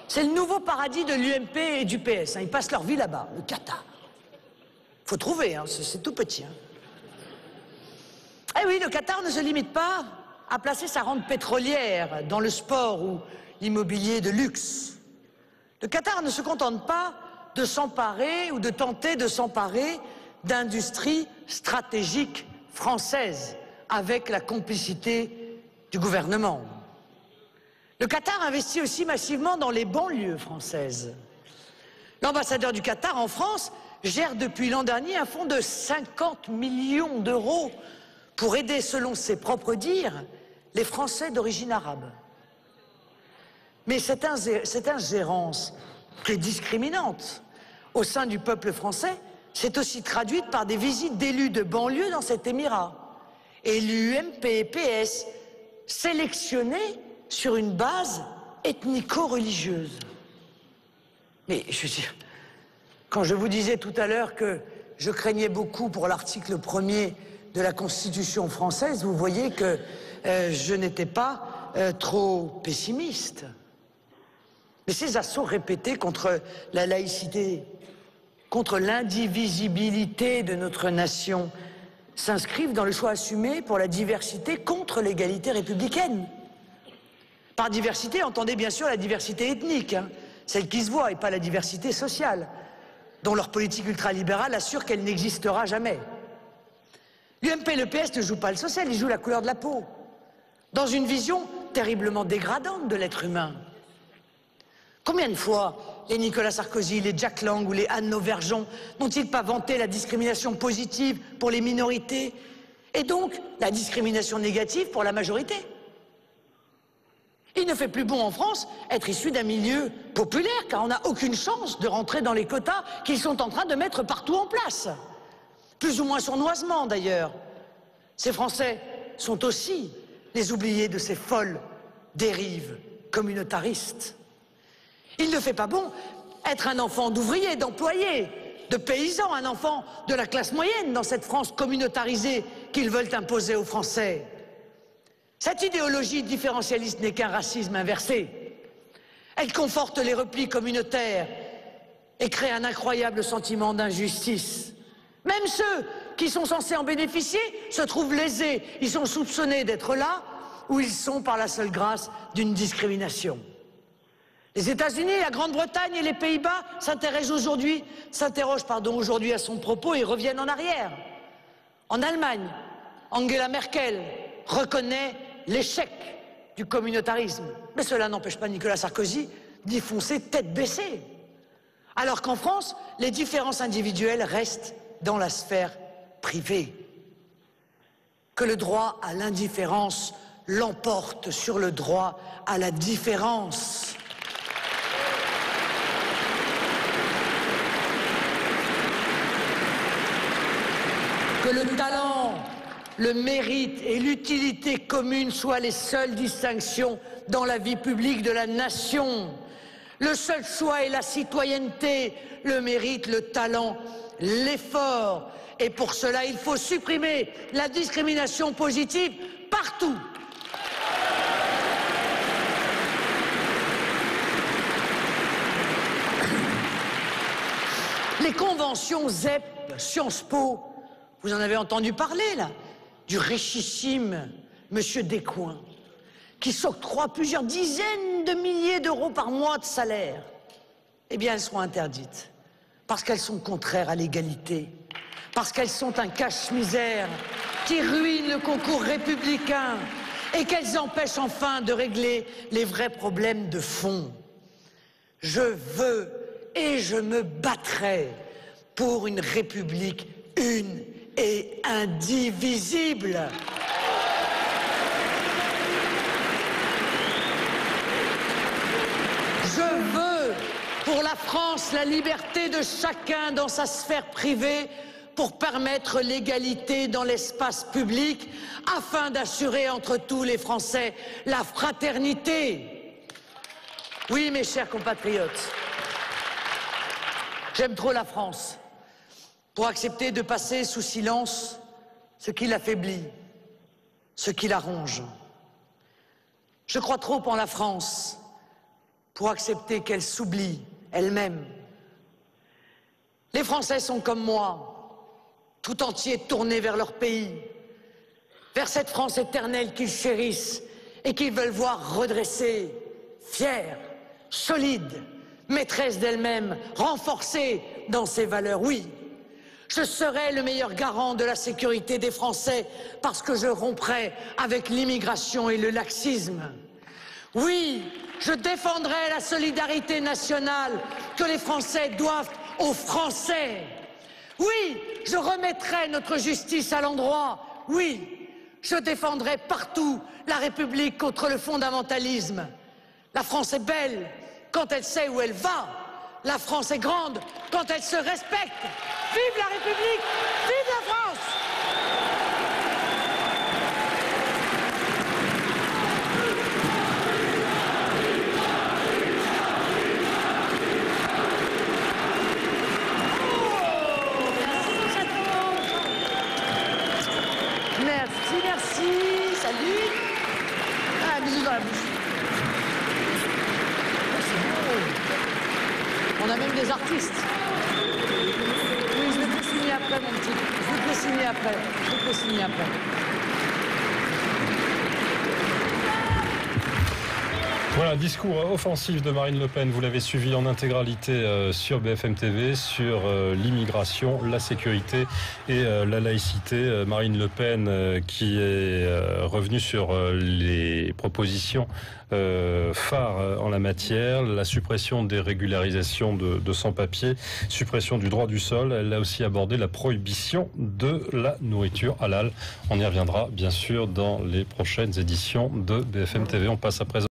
C'est le nouveau paradis de l'UMP et du PS. Ils passent leur vie là-bas, le Qatar. Faut trouver, c'est tout petit. Eh oui, le Qatar ne se limite pas à placer sa rente pétrolière dans le sport ou l'immobilier de luxe. Le Qatar ne se contente pas de s'emparer ou de tenter de s'emparer d'industries stratégiques françaises avec la complicité du gouvernement. Le Qatar investit aussi massivement dans les banlieues françaises. L'ambassadeur du Qatar en France gère depuis l'an dernier un fonds de 50 millions d'euros pour aider, selon ses propres dires, les Français d'origine arabe. Mais cette ingérence qui est discriminante au sein du peuple français s'est aussi traduite par des visites d'élus de banlieue dans cet émirat. Élus UMP et PS sélectionnés sur une base ethnico-religieuse. Mais je veux dire, quand je vous disais tout à l'heure que je craignais beaucoup pour l'article 1er de la Constitution française, vous voyez que je n'étais pas trop pessimiste. Mais ces assauts répétés contre la laïcité, contre l'indivisibilité de notre nation, s'inscrivent dans le choix assumé pour la diversité contre l'égalité républicaine. Par diversité, entendez bien sûr la diversité ethnique, celle qui se voit, et pas la diversité sociale, dont leur politique ultralibérale assure qu'elle n'existera jamais. L'UMP et le PS ne jouent pas le social, ils jouent la couleur de la peau, dans une vision terriblement dégradante de l'être humain. Combien de fois les Nicolas Sarkozy, les Jack Lang ou les Anne Nauvergeon n'ont-ils pas vanté la discrimination positive pour les minorités et donc la discrimination négative pour la majorité? Il ne fait plus bon en France être issu d'un milieu populaire, car on n'a aucune chance de rentrer dans les quotas qu'ils sont en train de mettre partout en place. Plus ou moins sournoisement d'ailleurs. Ces Français sont aussi les oubliés de ces folles dérives communautaristes. Il ne fait pas bon être un enfant d'ouvrier, d'employé, de paysan, un enfant de la classe moyenne dans cette France communautarisée qu'ils veulent imposer aux Français. Cette idéologie différentialiste n'est qu'un racisme inversé. Elle conforte les replis communautaires et crée un incroyable sentiment d'injustice. Même ceux qui sont censés en bénéficier se trouvent lésés. Ils sont soupçonnés d'être là où ils sont par la seule grâce d'une discrimination. Les États-Unis, la Grande-Bretagne et les Pays-Bas s'interrogent aujourd'hui à son propos et reviennent en arrière. En Allemagne, Angela Merkel reconnaît l'échec du communautarisme. Mais cela n'empêche pas Nicolas Sarkozy d'y foncer tête baissée. Alors qu'en France, les différences individuelles restent dans la sphère privée. Que le droit à l'indifférence l'emporte sur le droit à la différence. Que le talent, le mérite et l'utilité commune soient les seules distinctions dans la vie publique de la nation. Le seul choix est la citoyenneté, le mérite, le talent, l'effort. Et pour cela, il faut supprimer la discrimination positive partout. Les conventions ZEP, Sciences Po, vous en avez entendu parler, là, du richissime Monsieur Descoings, qui s'octroie plusieurs dizaines de milliers d'euros par mois de salaire. Eh bien, elles seront interdites, parce qu'elles sont contraires à l'égalité, parce qu'elles sont un cache-misère qui ruine le concours républicain et qu'elles empêchent enfin de régler les vrais problèmes de fond. Je veux et je me battrai pour une république une et indivisible. Je veux pour la France la liberté de chacun dans sa sphère privée pour permettre l'égalité dans l'espace public afin d'assurer entre tous les Français la fraternité. Oui, mes chers compatriotes, j'aime trop la France pour accepter de passer sous silence ce qui l'affaiblit, ce qui la ronge. Je crois trop en la France pour accepter qu'elle s'oublie elle-même. Les Français sont comme moi, tout entiers tournés vers leur pays, vers cette France éternelle qu'ils chérissent et qu'ils veulent voir redressée, fière, solide, maîtresse d'elle-même, renforcée dans ses valeurs. Oui, je serai le meilleur garant de la sécurité des Français parce que je romprai avec l'immigration et le laxisme. Oui, je défendrai la solidarité nationale que les Français doivent aux Français. Oui, je remettrai notre justice à l'endroit. Oui, je défendrai partout la République contre le fondamentalisme. La France est belle quand elle sait où elle va. La France est grande quand elle se respecte. Vive la République! Vive la France! Merci, merci. Salut. Ah, bisous dans la bouche. On a même des artistes. Oui, je vais te le signer après, mon petit. Je vais te le signer après. Je vais te le signer après. Voilà, discours offensif de Marine Le Pen. Vous l'avez suivi en intégralité sur BFM TV, sur l'immigration, la sécurité et la laïcité. Marine Le Pen qui est revenue sur les propositions phares en la matière, la suppression des régularisations de sans-papiers, suppression du droit du sol. Elle a aussi abordé la prohibition de la nourriture halal. On y reviendra bien sûr dans les prochaines éditions de BFM TV. On passe à présent